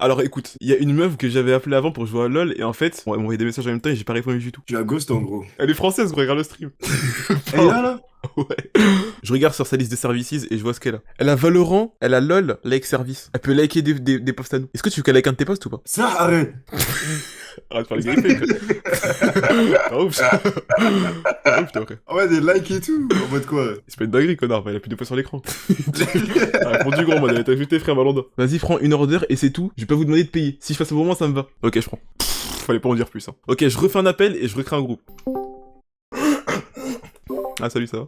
Alors écoute, il y a une meuf que j'avais appelée avant pour jouer à LoL et en fait, elle m'a envoyé des messages en même temps et j'ai pas répondu du tout. Tu as ghost en gros. Elle est française, gros, regarde le stream. Elle est là là? Ouais. Je regarde sur sa liste de services et je vois ce qu'elle a. Elle a Valorant, elle a LoL, like service. Elle peut liker des posts à nous. Est-ce que tu veux qu'elle like un de tes posts ou pas? Ça, arrête. Arrête de faire les gameplays, quoi. T'as ouf, ça. T'as ouf, t'es vrai. Ah ouais, des likes et tout. En mode quoi? C'est pas une dinguerie, connard. Elle a plus de points sur l'écran. T'as répondu gros, moi, elle t'a ajouté, frère, Valanda. Vas-y, prends une order et c'est tout. Je vais pas vous demander de payer. Si je fais ça pour moi, ça me va. Ok, je prends. Fallait pas en dire plus, hein. Ok, je refais un appel et je recrée un groupe. Ah, salut, ça va?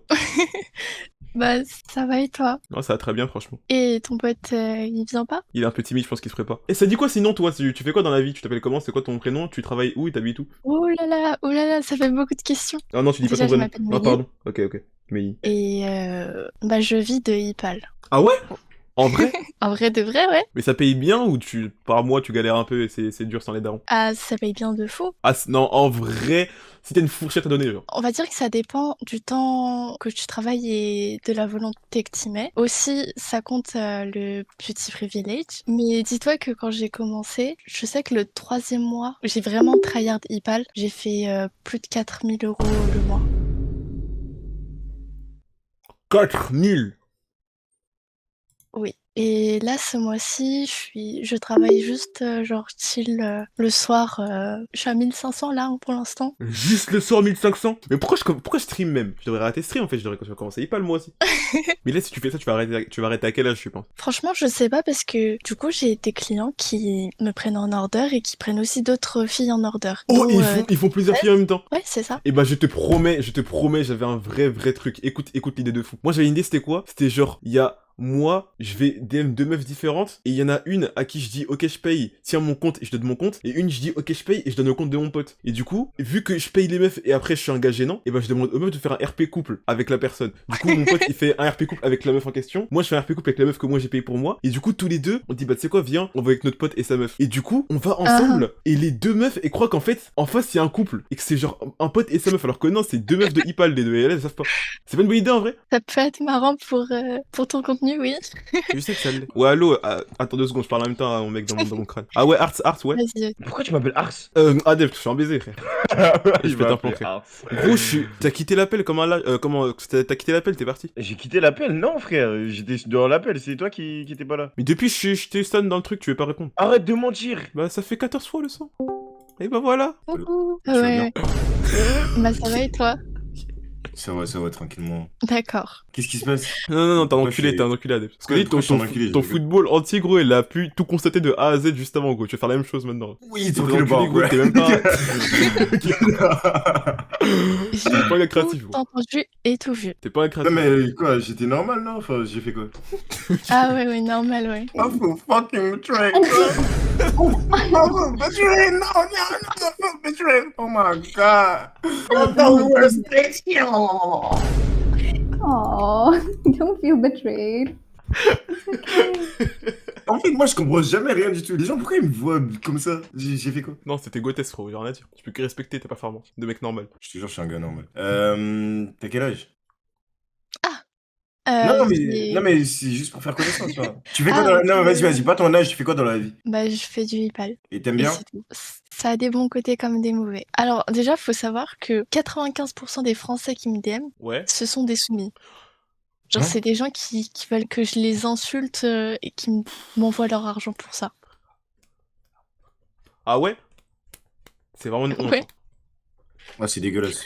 Bah, ça va et toi? Non, ça va très bien, franchement. Et ton pote, il vient pas? Il est un peu timide, je pense qu'il se ferait pas. Et ça dit quoi sinon, toi? Tu fais quoi dans la vie? Tu t'appelles comment? C'est quoi ton prénom? Tu travailles où et t'habites où? Oh là là, ça fait beaucoup de questions. Ah non, tu dis pas Déjà, ton je prénom. m'appelle Ah, Mélie. pardon. Ok. Mais... Et bah, je vis de Ipal. Ah ouais? En vrai? En vrai de vrai, ouais. Mais ça paye bien ou par mois tu galères un peu et c'est dur sans les darons? Ah, ça paye bien de fou. Ah non, en vrai, si t'as une fourchette à donner, genre. On va dire que ça dépend du temps que tu travailles et de la volonté que tu mets. aussi, ça compte le petit privilège. Mais dis-toi que quand j'ai commencé, je sais que le 3e mois, j'ai vraiment tryhard Ipal. J'ai fait plus de 4 000 € le mois. 4000! Oui. Et là, ce mois-ci, je travaille juste genre chill le soir. Je suis à 1500 là pour l'instant. Juste le soir 1500? Mais pourquoi je stream même? Je devrais arrêter stream en fait, je devrais commencer pas le mois aussi. Mais là, si tu fais ça, tu vas arrêter à quel âge, je pense? Franchement, je sais pas parce que du coup, j'ai des clients qui me prennent en order et qui prennent aussi d'autres filles en order. Oh, dont, ils font plusieurs filles en même temps. Ouais, c'est ça. Et bah je te promets, j'avais un vrai truc. Écoute l'idée de fou. Moi j'avais une idée, c'était quoi? C'était genre, il y a moi, je vais DM 2 meufs différentes, et il y en a une à qui je dis ok je paye, tiens mon compte et je donne mon compte, et une je dis ok je paye et je donne le compte de mon pote. Et du coup, vu que je paye les meufs et après je suis un gars gênant, et bah je demande aux meufs de faire un RP couple avec la personne. Du coup mon pote il fait un RP couple avec la meuf en question, moi je fais un RP couple avec la meuf que moi j'ai payé pour moi, et du coup tous les deux, on dit bah tu sais quoi, viens, on va avec notre pote et sa meuf. Et du coup, on va ensemble, et les 2 meufs, et croient qu'en fait, en face c'est un couple, et que c'est genre un pote et sa meuf, alors que non, c'est 2 meufs de Ipal, les deux, et elles savent pas. C'est pas une bonne idée en vrai? Ça peut être marrant pour ton contenu, oui. Je sais que ça l'est. Ouais, allô, attends 2 secondes, je parle en même temps à mon mec dans mon crâne. Ah ouais, Arts, ouais. Vas-y. Pourquoi tu m'appelles Ars? Adepte, je suis un baiser, frère. Je pète un plomb, frère. Gros, t'as quitté l'appel, t'as quitté l'appel, t'es parti. J'ai quitté l'appel, non frère, j'étais dans l'appel, c'est toi qui étais pas là. Mais depuis, je t'ai stun dans le truc, tu veux pas répondre. Arrête de mentir. Bah, ça fait 14 fois le sang. Et bah voilà. Coucou. Tu vas Ouais. Bah ça va et toi? Ça va, tranquillement. D'accord. Qu'est-ce qui se passe? Non, t'as Pourquoi enculé, je t'as fais- enculé, Adepte. Parce que Pourquoi- lui, pourquoi je suis un enculé, ton je football entier, gros, il a pu tout constater de A à Z juste avant, gros. Tu vas faire la même chose maintenant. Oui, T'es tranquille, enculé, gros, ouais. t'es même pas. J'ai T'es pas un gars créatif, tout gros. entendu et tout vu. T'es pas un Non créatif. mais quoi, j'étais normal, non? Enfin, j'ai fait quoi? Ah ouais, normal, ouais. I feel fucking betrayed. I feel betrayed. No, I feel betrayed. Oh my god. You're the worst bitch. Oh, don't feel betrayed. En fait, moi, je comprends jamais rien du tout. Les gens, pourquoi ils me voient comme ça? J'ai fait quoi? Non, c'était Gothès, frérot, j'ai rien à dire. Tu peux que respecter, t'es pas formant. De mec normal. Je te jure, je suis un gars normal. T'as quel âge? J'ai- Non, mais c'est juste pour faire connaissance, toi. Tu fais Ah, quoi dans la... ok. Non, vas-y, pas ton âge, tu fais quoi dans la vie? Bah je fais du Ipal. Et t'aimes Et bien? c'est tout. Ça a des bons côtés comme des mauvais. Alors déjà, faut savoir que 95% des Français qui me DM, Ouais. ce sont des soumis. Genre Hein? c'est des gens qui veulent que je les insulte et qui m'envoient leur argent pour ça. Ah ouais? C'est vraiment une honte. Ouais. Ouais, c'est dégueulasse.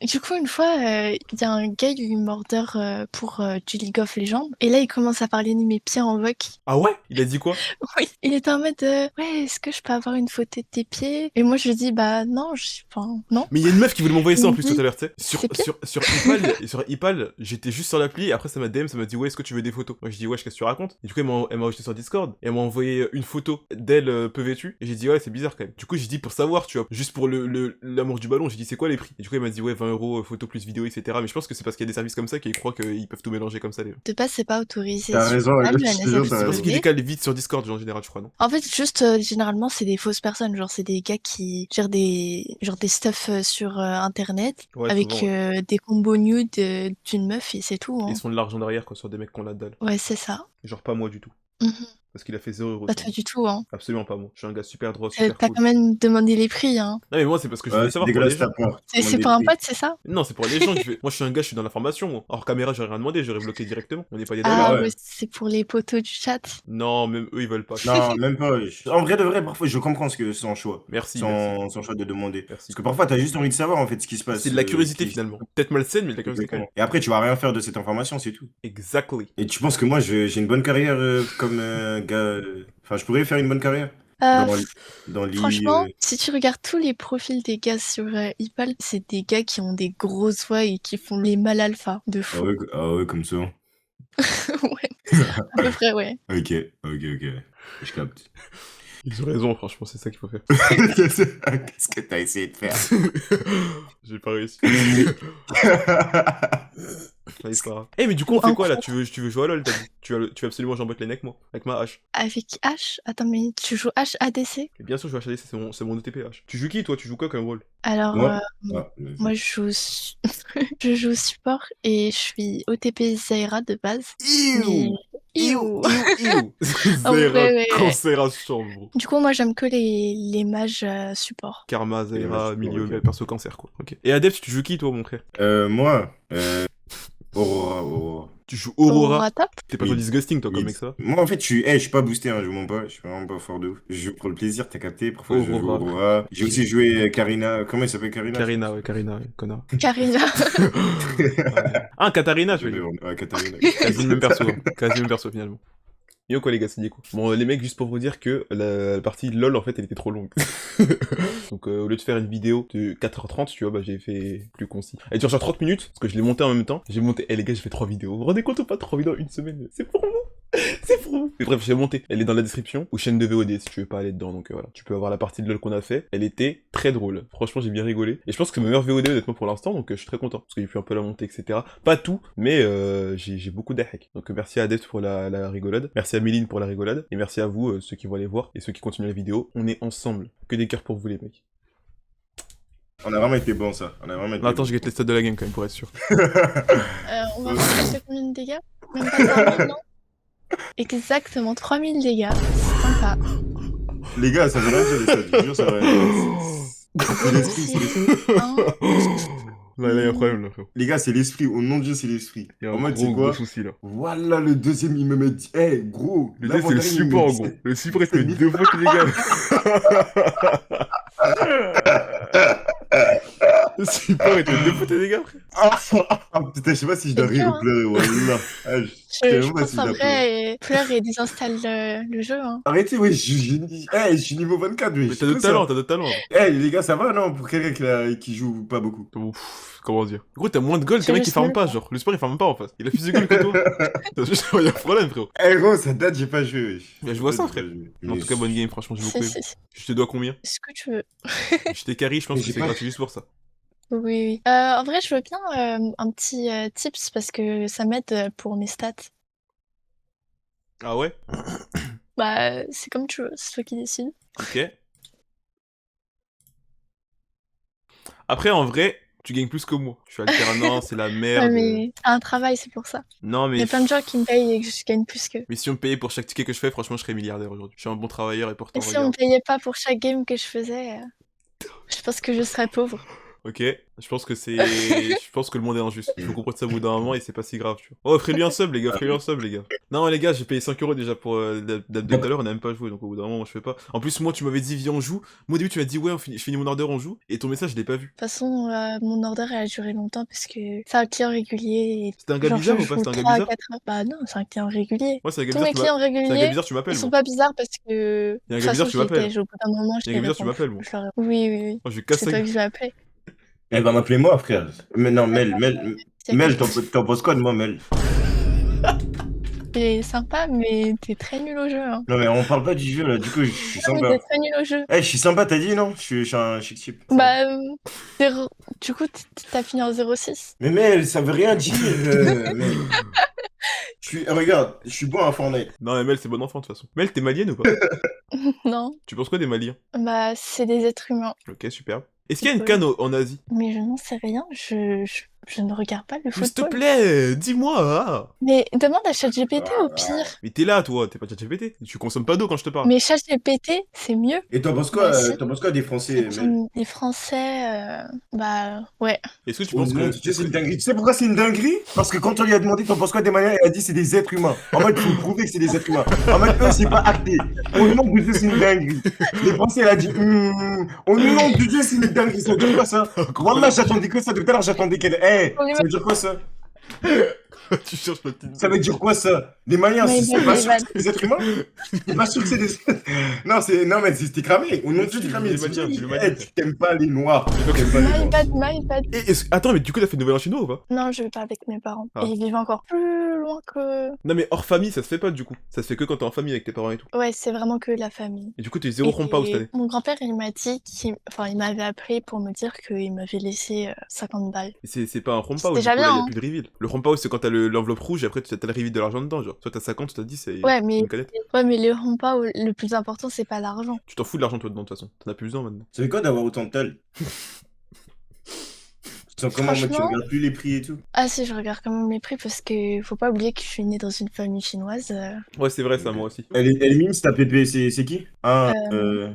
Du coup, une fois, il y a un gars, il m'order pour du League of Legends. Et là, il commence à parler de mes pieds en voc. Ah ouais? Il a dit quoi? Oui. Il était en mode, ouais, est-ce que je peux avoir une photo de tes pieds? Et moi, je lui dis, bah non, enfin, non. Mais il y a une meuf qui voulait m'envoyer ça en plus Oui. tout à l'heure, tu sais. C'est pire. Sur Ipal, j'étais juste sur l'appli et après ça m'a DM, ça m'a dit ouais, est-ce que tu veux des photos? Moi je dis ouais, qu'est-ce que tu racontes? Et du coup, elle m'a ajouté sur Discord et elle m'a envoyé une photo d'elle peu vêtue et j'ai dit ouais, c'est bizarre quand même. Du coup, j'ai dit pour savoir, tu vois, juste pour l'amour du ballon, j'ai dit c'est quoi les prix? Et du coup, elle m'a dit ouais, 20 € photo plus vidéo, etc. Mais je pense que c'est parce qu'il y a des services comme ça qu'ils croient qu'ils peuvent tout mélanger comme ça, les gens. De base, c'est pas autorisé. T'as sur raison, Ipal, je la te jure, t'as C'est raison. parce qu'ils NSFW. décalent vite sur Discord en général, je crois, non? En fait, juste, généralement, c'est des fausses personnes. Genre, c'est des gars qui gèrent des stuff sur Internet Ouais, avec souvent, ouais. des combos nude d'une meuf et c'est tout. Hein. Ils sont de l'argent derrière quoi, sur des mecs qu'on la dalle. Ouais, c'est ça. Genre pas moi du tout. Mhm. Parce qu'il a fait 0 € Pas sur toi moi. du tout, hein. Absolument pas, moi. Je suis un gars super droit, super T'as cool. quand même demandé les prix, hein. Non, mais moi, c'est parce que je Ouais, voulais c'est savoir pour les dégueulasse gens. ta part. C'est pour un pote, c'est ça? Non, c'est pour les gens que je vais. Moi, je suis un gars, je suis dans l'information, moi. Hors caméra, j'aurais rien demandé, j'aurais bloqué directement. On n'est pas des dingues. Ah ouais. ouais, c'est pour les potos du chat. Non, même eux, ils veulent pas. Non, même pas. En vrai de vrai, parfois, je comprends ce que son choix. Merci, Son choix de demander. merci. Parce que parfois, t'as juste envie de savoir en fait ce qui se passe. C'est de la curiosité qui- finalement. Peut-être malsaine, mais de la curiosité quand même. Exactement. Et après, tu vas rien faire de cette information, c'est tout. Exactly. Et tu penses que moi, j'ai une bonne carrière comme gars. Enfin, je pourrais faire une bonne carrière Euh, dans les. Franchement, si tu regardes tous les profils des gars sur Ipal, c'est des gars qui ont des grosses voix et qui font les mal alpha de fou. Ah ouais, comme ça. Ouais, à peu près, ouais. Ok. Je capte. Ils ont raison, franchement, c'est ça qu'il faut faire. Qu'est-ce que t'as essayé de faire? J'ai pas réussi. Allez, c'est pas grave. Eh, mais du coup, on fait quoi là? Tu veux jouer à LoL, t'as dit? Tu veux absolument j'embête les necks, moi, avec ma hache. Avec H? Attends, mais tu joues H ADC? Et bien sûr, je joue HADC, c'est mon ETP H. Tu joues qui, toi? Tu joues quoi comme rôle? Alors, Moi moi je joue, je joue support et je suis OTP Zaira de base. Mais- Iou. Ah ouais, Zaira, ouais. cancer à chambre, bro. Du coup, moi j'aime que les mages support. Karma, Les Zaira, matchs, milieu, ok. perso cancer, quoi. Ok. Et Adept, tu joues qui, toi, mon frère? Moi, Aurora. Tu joues Aurora. Aurora top? T'es pas Oui. trop disgusting, toi, comme Oui. mec, ça? Moi, en fait, je suis pas boosté, hein, je mens pas, je suis vraiment pas fort de ouf. Je joue pour le plaisir, t'as capté, parfois je joue Aurora. Aurora. J'ai aussi joué Karina, comment elle s'appelle Karina? Karina, ouais, connard. Karina. Ah, Katarina, tu veux dire. Ouais, Katarina. Quasi le même perso, hein. Quasi le même perso finalement. Et quoi les gars, c'est dit quoi. Bon les mecs, juste pour vous dire que la partie LOL en fait elle était trop longue. Donc au lieu de faire une vidéo de 4h30, tu vois, bah j'ai fait plus concis. Elle dure genre 30 minutes, parce que je l'ai monté en même temps. J'ai monté, les gars, j'ai fait 3 vidéos. Vous vous rendez compte ou pas, 3 vidéos en une semaine? C'est pour vous. C'est pour vous. Mais bref, j'ai monté. Elle est dans la description, ou chaîne de VOD si tu veux pas aller dedans. Donc voilà, tu peux avoir la partie de LOL qu'on a fait. Elle était très drôle. Franchement, j'ai bien rigolé. Et je pense que c'est ma meilleure VOD honnêtement pour l'instant, donc je suis très content. Parce qu'il y a eu un peu la montée, etc. Pas tout, mais j'ai beaucoup d'hack. Donc merci à Adept pour la rigolade. Merci à Méline pour la rigolade. Et merci à vous, ceux qui vont aller voir, et ceux qui continuent la vidéo. On est ensemble. Que des cœurs pour vous les mecs. On a vraiment été bon ça. On a vraiment été Attends, bon. je guette les stats de la game quand même pour être sûr. On va faire combien de dégâts? Même pas 3000, non? Exactement, 3000 dégâts. C'est sympa. Les gars, ça veut rien dire les stats, je te jure, ça veut rien dire. C'est l'esprit, c'est l'esprit. Là, il y a un problème là, frérot. Les gars, c'est l'esprit, au nom de Dieu, c'est l'esprit. Il y a un En mode, gros, c'est gros quoi? souci là. Voilà, le deuxième, il me met dit, hey, gros. Le deuxième, c'est le l'avant-dernier, il me support, dit- gros. Le support, il te met 2 fois tes dégâts. Le support, il te met 2 fois tes dégâts, frère. Ah, putain, je sais pas si je dois C'est rire dur, ou hein. pleurer, wallah. Ah, sais Je même pas pense si je en dois pleurer. vrai, pleure et désinstalle le jeu. Hein. Arrêtez, ouais, je suis niveau 24, oui. Mais t'as d'autres talents, t'as d'autres talents. Eh, les gars, ça va, non? Pour quelqu'un qui joue pas beaucoup. Ouf, comment dire. Gros, t'as moins de gold C'est qu'un mec qui juste farme nul, pas, quoi. genre. Le support, il farme pas en face. Il a plus de gold que toi. T'as juste, il y a un problème, frérot. Eh, gros, ça date, j'ai pas joué, wesh. Mais je vois ça, Ça date, frère. j'ai pas joué. En tout cas, bonne game, franchement, j'ai beaucoup Si, aimé. si, si. Je te dois combien? Ce que tu veux. Je t'ai carry, je pense Mais que j'ai c'est pas- gratuit juste pour ça. Oui, oui. En vrai, je veux bien un petit tips parce que ça m'aide pour mes stats. Ah ouais? Bah, c'est comme tu veux, c'est toi qui décides. Ok. Après, en vrai, tu gagnes plus que moi. Je suis alternant, c'est la Ouais, merde. mais t'as un travail, c'est pour ça. Non, Il mais. y a plein de gens qui me payent et que je gagne plus qu'eux. Mais si on me payait pour chaque ticket que je fais, franchement, je serais milliardaire aujourd'hui. Je suis un bon travailleur et pourtant, Et si on me regarde. payait pas pour chaque game que je faisais, je pense que je serais pauvre. Ok, je pense que c'est. Je pense que le monde est injuste. Il faut comprendre ça au bout d'un moment et c'est pas si grave, tu vois. Oh, offrez-lui un sub, les gars, offrez-lui un sub, les gars. Non, les gars, j'ai payé 5 € déjà pour date de tout à l'heure, on a même pas joué, donc au bout d'un moment, moi je fais pas. En plus, moi, tu m'avais dit, viens, on joue. Moi, au début, tu m'as dit, ouais, je finis mon order, on joue. Et ton message, je l'ai pas vu. De toute façon, mon order elle a duré longtemps parce que c'est un client régulier. C'était un gars Genre, bizarre je ou pas? joue C'était un gars 3 à bizarre? 4 heures. Bah non, c'est un client régulier. Ouais, c'est un gars Tous bizarre, mes tu clients c'est un gars réguliers, bizarre, tu m'appelles, ils sont moi. pas bizarres parce que de Il y a un toute gars bizarre, façon, tu je les m'appelles. tège. Au bout d'un moment, je Il y a un les gars bizarre, tu réponds m'appelles, plus. moi. Je leur- Oui, oui, oui. Oh, je casse C'est ta toi gueule. que je vais appeler. Eh ben, m'appelez-moi, frère. Mais non, Mel, C'est Mel, t'en penses quoi de moi, Mel? T'es sympa, mais t'es très nul au jeu. Hein. Non, mais on parle pas du jeu, là, du coup, je suis Non, mais sympa. t'es très nul au jeu. Eh, je suis sympa, t'as dit, non? Je suis un chic type. Bah, du coup, t'as fini en 0,6. Mais Mel, ça veut rien dire. Mel. Regarde, je suis bon à Fortnite. Non, mais Mel, c'est bon enfant, de toute façon. Mel, t'es malienne ou pas? Non. Tu penses quoi des Maliens? Bah, c'est des êtres humains. Ok, super. Est-ce qu'il y a une canne en Asie? Mais je n'en sais rien. Je Je ne regarde pas le Mais s'il te football. plaît, dis-moi. Ah. Mais demande à ChatGPT au pire. Mais t'es là, toi, t'es pas ChatGPT. Tu consommes pas d'eau quand je te parle. Mais ChatGPT, c'est mieux. Et t'en penses Bah, quoi, si. des Et Français, puis, Mel? les Français, bah ouais. Est-ce que tu Oh penses non, que... tu sais, c'est une dinguerie. Tu sais pourquoi c'est une dinguerie? Parce que quand on lui a demandé t'en penses quoi des manières, elle a dit c'est des êtres humains. En mode, faut prouver que c'est des êtres humains. En mode, eux, c'est pas acté. Au nom de Dieu, c'est une dinguerie. Les Français, elle a dit, au nom de Dieu, c'est une dinguerie. Ça veut dire quoi ça? Wallah, j'attendais que ça. Depuis tout à l'heure, j'attendais qu'elle. Ça veut dire quoi ça? Tu cherches la petite... Ça veut dire quoi ça? Des Maliens, Mais c'est pas sûr que Ivan. c'est des êtres humains? C'est pas sûr que c'est des. Non, mais c'était cramé. Au nom de Dieu, Dis t'es cramé. le Malien, dis le Malien. Tu t'aimes pas les noirs. Tu t'aimes pas les noirs. My bad. Attends, mais du coup, t'as fait de nouvel an chinois ou pas? Non, je vais pas avec mes parents. Ah. Et ils vivent encore plus loin que... Non, mais hors famille, ça se fait pas du coup. Ça se fait que quand t'es en famille avec tes parents et tout. Ouais, c'est vraiment que la famille. Et du coup, t'es zéro Rompao cette année. Mon grand-père, il m'a dit il m'avait appelé pour me dire qu'il m'avait laissé 50 balles. Et c'est pas un Rompao, C'est du déjà coup, là, bien, y a hein. plus de reveal. Le Rompao, c'est quand t'as l'enveloppe rouge et après t'as le reveal de l'argent dedans, genre. Soit t'as 50, soit t'as 10, c'est Ouais, mais une canette. le repas, le plus important, c'est pas l'argent. Tu t'en fous de l'argent toi dedans, de toute façon. T'en as plus besoin maintenant. Ça fait quoi d'avoir autant de talent? Tu sens comment, moi, tu Franchement- regardes plus les prix et tout? Ah si, je regarde quand même les prix parce que faut pas oublier que je suis née dans une famille chinoise. Ouais, c'est vrai, ça, moi aussi. Elle est mime, ta pépé, c'est qui? Ah,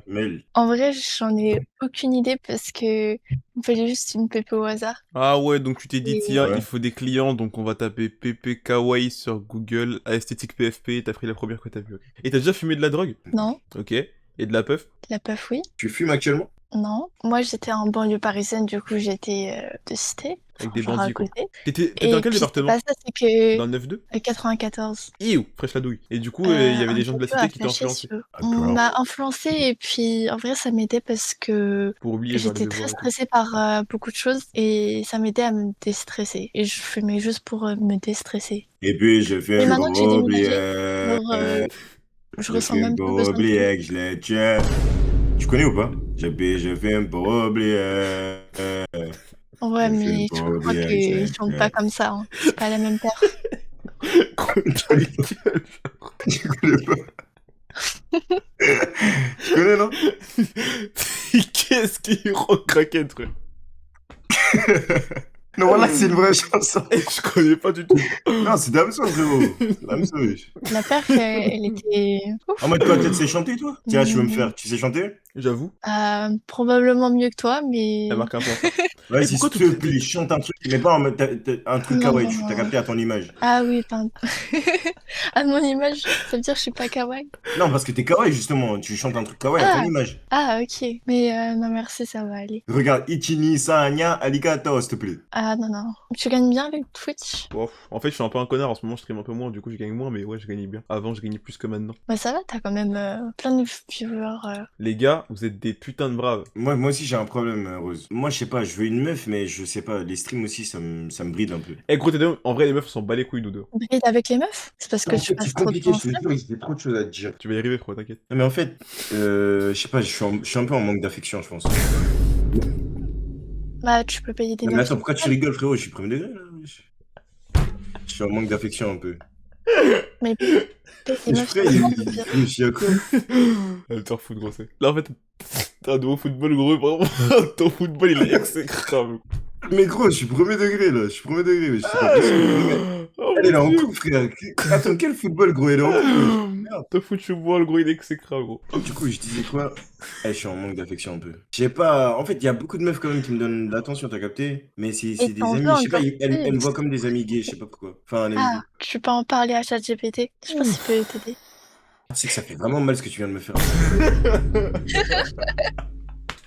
Mel. En vrai, j'en ai aucune idée parce que on fait juste une pépé au hasard. Ah ouais, donc tu t'es dit, Et- tiens, Ouais. il faut des clients, donc on va taper PP Kawaii sur Google, esthétique PFP, t'as pris la première que t'as vue. Ok. Et t'as déjà fumé de la drogue? Non, Ok. Et de la puff? la puff, oui. Tu fumes actuellement? Non. Moi, j'étais en banlieue parisienne, du coup, j'étais de cité. Avec des genre à bandits, quoi. côté. T'étais dans quel puis, département? c'est pas ça, c'est que... Dans le 9-2? 94. Iou, fraîche la douille. Et du coup, il y avait un des gens de la peu cité qui à flasher, t'ont si influencé. tu veux. D'accord. On m'a influencé et puis en vrai ça m'aidait parce que Pour oublier, genre, les j'étais très devoirs et tout. stressée par beaucoup de choses et ça m'aidait à me déstresser. Et je fumais juste pour me déstresser. Et puis, je fais Et un maintenant que j'ai déménagé, oublier. genre, je Je ressens fais un même peu plus besoin de fumer. oublier que je l'ai tué. Tu connais ou pas? Je fais un peu oublier. Ouais, Je mais fais je pas crois oublier, qu'ils c'est- chantent pas comme ça. Hein. C'est pas la même paire. Tu connais pas? Tu connais, non? Qu'est-ce qui rock craquette, frère? Non, voilà, c'est une vraie chanson. Je connais pas du tout. Non, c'est Damso, frérot. Damso, wesh. La paire, elle était ouf. En mode quoi, tu sais chanter, toi? Tiens, tu veux me Mhm. faire. Tu sais chanter? J'avoue, Probablement mieux que toi, mais... elle marque un point. Vas-y, Et s'il pourquoi te tout- plaît, chante un truc, mais pas en mode un truc Non, kawaii, non, tu non. t'as capté à ton image. Ah oui, pardon. À mon image, ça veut dire que je suis pas kawaii. Non, parce que t'es kawaii, justement, tu chantes un truc kawaii à ton image. Ah, ok. Mais non, merci, ça va aller. Regarde, Ichini, Sanya, Aligato, s'il te plaît. Ah, non. Tu gagnes bien avec Twitch? Bon, en fait, je suis un peu un connard en ce moment, je stream un peu moins, du coup, je gagne moins, mais ouais, je gagnais bien. Avant, je gagnais plus que maintenant. Bah ça va, t'as quand même plein de viewers. Les gars, vous êtes des putains de braves. Moi aussi, j'ai un problème, Rose. Moi, je sais pas, je veux une meuf, mais je sais pas, les streams aussi, ça me bride un peu. Eh, gros, en vrai, les meufs, on s'en bat les couilles, nous deux. Bride avec les meufs? C'est parce que En tu fait, passes c'est trop de compliqué, temps je te seul? jure, il y a trop de choses à te dire. Tu vas y arriver, frérot, t'inquiète. Non, mais en fait, je sais pas, je suis un peu en manque d'affection, je pense. Bah tu peux payer des Non, mais meufs. attends, pourquoi tu rigoles, frérot? Je suis premier degré, là. Wesh. Je suis en manque d'affection un peu. Mais payer des Je meufs, ferais, c'est vraiment pire. je suis à quoi? Elle te fout, gros, c'est. Là, en fait, t'as un nouveau football, gros, vraiment. Ton football, il est exécrable. Mais gros, je suis premier degré, là. Je suis premier degré, mais je sais pas possible. Non, mais Oh, elle est là mon en Dieu. couple, frère. Attends, quel football, gros? Elle est en couple. Merde. Ton football, gros, il est exécrable, gros. Du coup, je disais quoi? Je suis en manque d'affection un peu. Je sais pas, en fait, il y a beaucoup de meufs quand même qui me donnent de l'attention, t'as capté? Mais c'est des t'en amis, veux je sais pas, encore elles me plus. voient comme des amis gays, je sais pas pourquoi. Enfin, un ami Ah, gay. tu peux en parler à ChatGPT. Je sais pas s'il peut t'aider. Tu sais que ça fait vraiment mal ce que tu viens de me faire.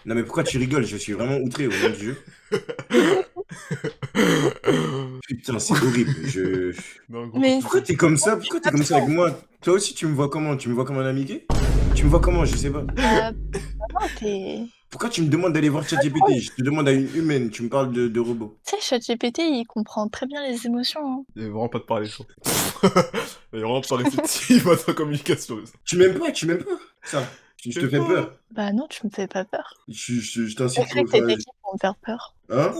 Non, mais pourquoi tu rigoles? Je suis vraiment outré au nom du jeu. Putain, c'est horrible. Non, gros, Mais Pourquoi t'es comme ça? Pourquoi t'es comme ça avec moi? Toi aussi, tu me vois comment? Tu me vois comme un ami gay? Tu me vois comment? Je sais pas. non, t'es... Pourquoi tu me demandes d'aller voir ChatGPT? Je te demande à une humaine, tu me parles de robots. Tu sais, ChatGPT, il comprend très bien les émotions. Hein. Il veut vraiment pas te parler, je crois. Il veut vraiment pas rester il va en communication. Tu m'aimes pas? Ça. Je te fais peur. Bah non, tu me fais pas peur. Je t'incite C'est vrai que pour. t'étais qui pour me faire peur? Hein?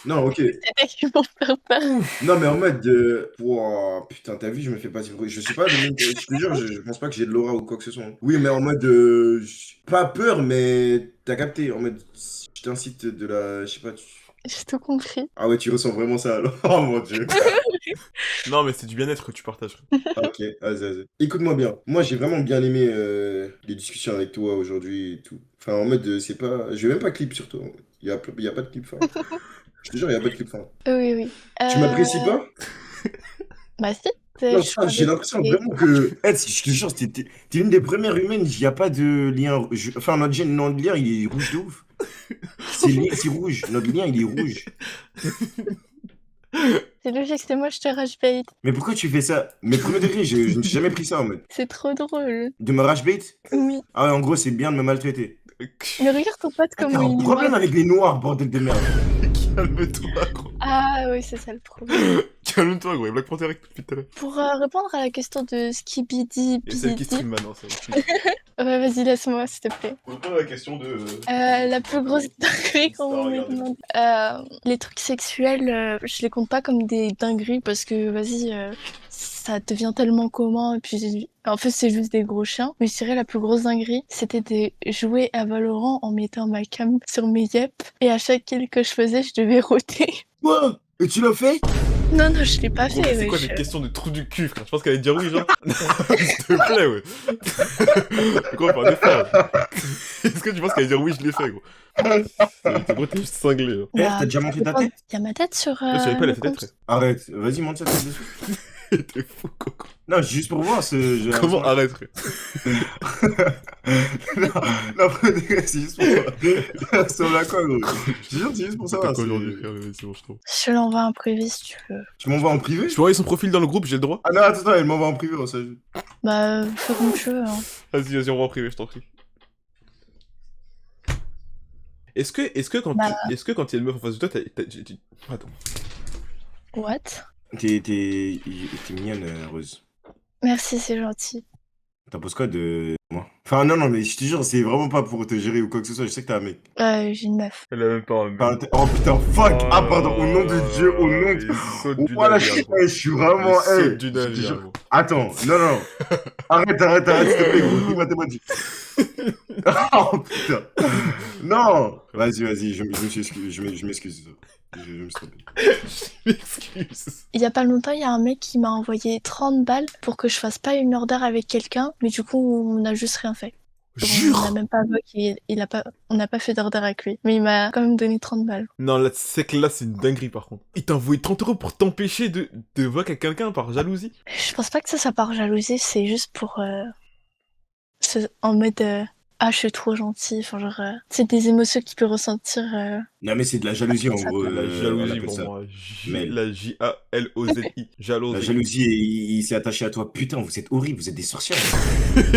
Non, ok. T'étais qui pour me faire peur? Non, mais en mode. Pouah, putain, t'as vu, je me fais pas si bruit. Je suis pas le mec. Je te jure, je pense pas que j'ai de l'aura ou quoi que ce soit. Oui, mais en mode. Pas peur, mais t'as capté. En mode. Je t'incite de la. Je sais pas. J'ai tout compris. Ah ouais, tu ressens vraiment ça alors. Oh mon dieu. Non, mais c'est du bien-être que tu partages. Ah, ok, vas-y. Écoute-moi bien. Moi, j'ai vraiment bien aimé les discussions avec toi aujourd'hui et tout. Enfin, en mode, c'est pas. Je vais même pas clip sur toi. Il y a pas de clip fin. Je te jure, il y a pas de clip fin. Oui, oui. Tu m'apprécies pas? Bah si, Non, je ça, j'ai croyais l'impression que... vraiment que. Eh, je te jure, t'es une des premières humaines, il n'y a pas de lien. Enfin, notre lien, il est rouge de ouf. C'est rouge. Notre lien, il est rouge. C'est logique, c'est moi, je te rage bait. Mais pourquoi tu fais ça? Mais premier degré, je ne suis jamais pris ça en mode. C'est trop drôle. De me rage bait? Oui. Ah ouais, en gros, c'est bien de me maltraiter. Mais regarde ton pote Ah, comment t'as un il est problème mort. avec les noirs, bordel de merde. Calme-toi, gros. Ah oui, c'est ça le problème. Calme-toi, gros. Il y a Black Panther avec depuis tout à l'heure. Pour répondre à la question de Skibidi Et celle qui Bidi... stream maintenant, ça. Ouais, vas-y, laisse-moi, s'il te plaît. Pour répondre à la question de. La plus grosse dinguerie qu'on me Regardez. demande. Les trucs sexuels, je les compte pas comme des dingueries parce que, vas-y, ça devient tellement commun et puis en fait c'est juste des gros chiens. Mais je dirais la plus grosse dinguerie, c'était de jouer à Valorant en mettant ma cam sur mes yep et à chaque kill que je faisais, je devais roter. Quoi? Et tu l'as fait? Non, non, je l'ai pas Gros, fait, mais c'est quoi wesh. cette question de trou du cul, frère? Je pense qu'elle allait dire oui, genre. S'il te plaît, ouais. Gros, pas d'effort. Est-ce que tu penses qu'elle allait dire oui, je l'ai fait, gros? Gros, t'es juste cinglé, hein. Eh, t'as déjà monté ta tête? Il y a ma tête sur Je savais pas, elle le a fait tête, compte. frère. Arrête, vas-y, monte ça tête dessus. T'es fou, Coco. Non, juste pour voir ce. Comment arrête, frère? Non, c'est juste pour voir. Sur la quoi, gros? Je te jure, c'est juste pour T'es savoir. quoi c'est- aujourd'hui, frère? Mais c'est bon, je trouve. Je te l'envoie en privé si tu veux. Tu m'envoies en privé? Je peux envoyer son profil dans le groupe, j'ai le droit? Ah non, attends, elle m'envoie en privé, on s'ajoute. Bah, fais comme tu veux. Hein. Vas-y, on va en privé, je t'en prie. Est-ce que quand Bah. est-ce que quand il y a une meuf en face de toi, Attends. What? T'es mignonne, Rose. Merci, c'est gentil. T'en penses quoi de moi? Enfin, non, mais je te jure, c'est vraiment pas pour te gérer ou quoi que ce soit. Je sais que t'es un mec. J'ai une meuf. Elle a même pas un Enfin, oh putain, fuck! Ah, pardon, au nom de Dieu, au nom de. Il saute du Voilà, navire, gros. je suis vraiment. Il saute Hey, du je te navire, jure. gros. Attends, non. Arrête, s'il te plaît, gros. Dis-moi tes mots. Oh putain. Non. Vas-y, je m'excuse. Je me suis trompé. Je m'excuse. Il y a pas longtemps, il y a un mec qui m'a envoyé 30 balles pour que je fasse pas une order avec quelqu'un, mais du coup, on a juste rien fait. On Jure! n'a même pas on n'a pas fait d'order avec lui. Mais il m'a quand même donné 30 balles. Non, là, c'est que là, c'est une dinguerie, par contre. Il t'a envoyé 30 € pour t'empêcher de voir avec quelqu'un par jalousie? Je pense pas que ça part jalousie, c'est juste pour... en mode... ah, je suis trop gentil. Enfin, genre... c'est des émotions qu'il peut ressentir... Non, mais c'est de la jalousie en Ça, gros. La on jalousie, appelle pour ça. moi. Mais- La J-A-L-O-Z-I. La Jalousie. jalousie, il s'est attaché à toi. Putain, vous êtes horribles, vous êtes des sorcières.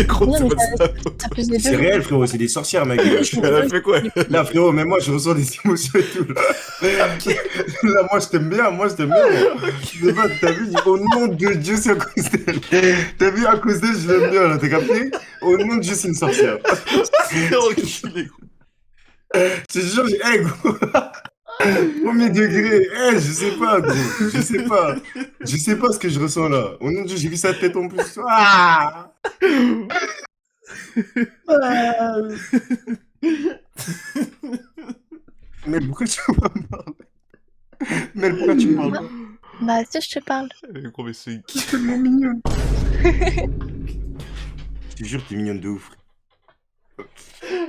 Gros, Non, c'est mais pas ça. ça peut se les C'est deux. réel, frérot, c'est des sorcières, mec. Elle a fait quoi? Là, frérot, même moi, je ressens des émotions et tout. Là, moi, je t'aime bien. Je sais pas, t'as vu, au nom de Dieu, c'est à cause d'elle. T'as vu, à cause d'elle, je l'aime bien, là, t'as capté? Au nom de Dieu, c'est une sorcière. C'est enculé, gros. Je te jure, hey, gros. Premier degré, je sais pas, gros. Je sais pas ce que je ressens là. Au nom de Dieu, j'ai vu sa tête en plus. Ah! Mais pourquoi tu vas me parler? Mais pourquoi tu me parles pas? Bah, si, je te parle. Gros, mais c'est... T'es tellement mignonne. Je te jure, t'es mignonne de ouf.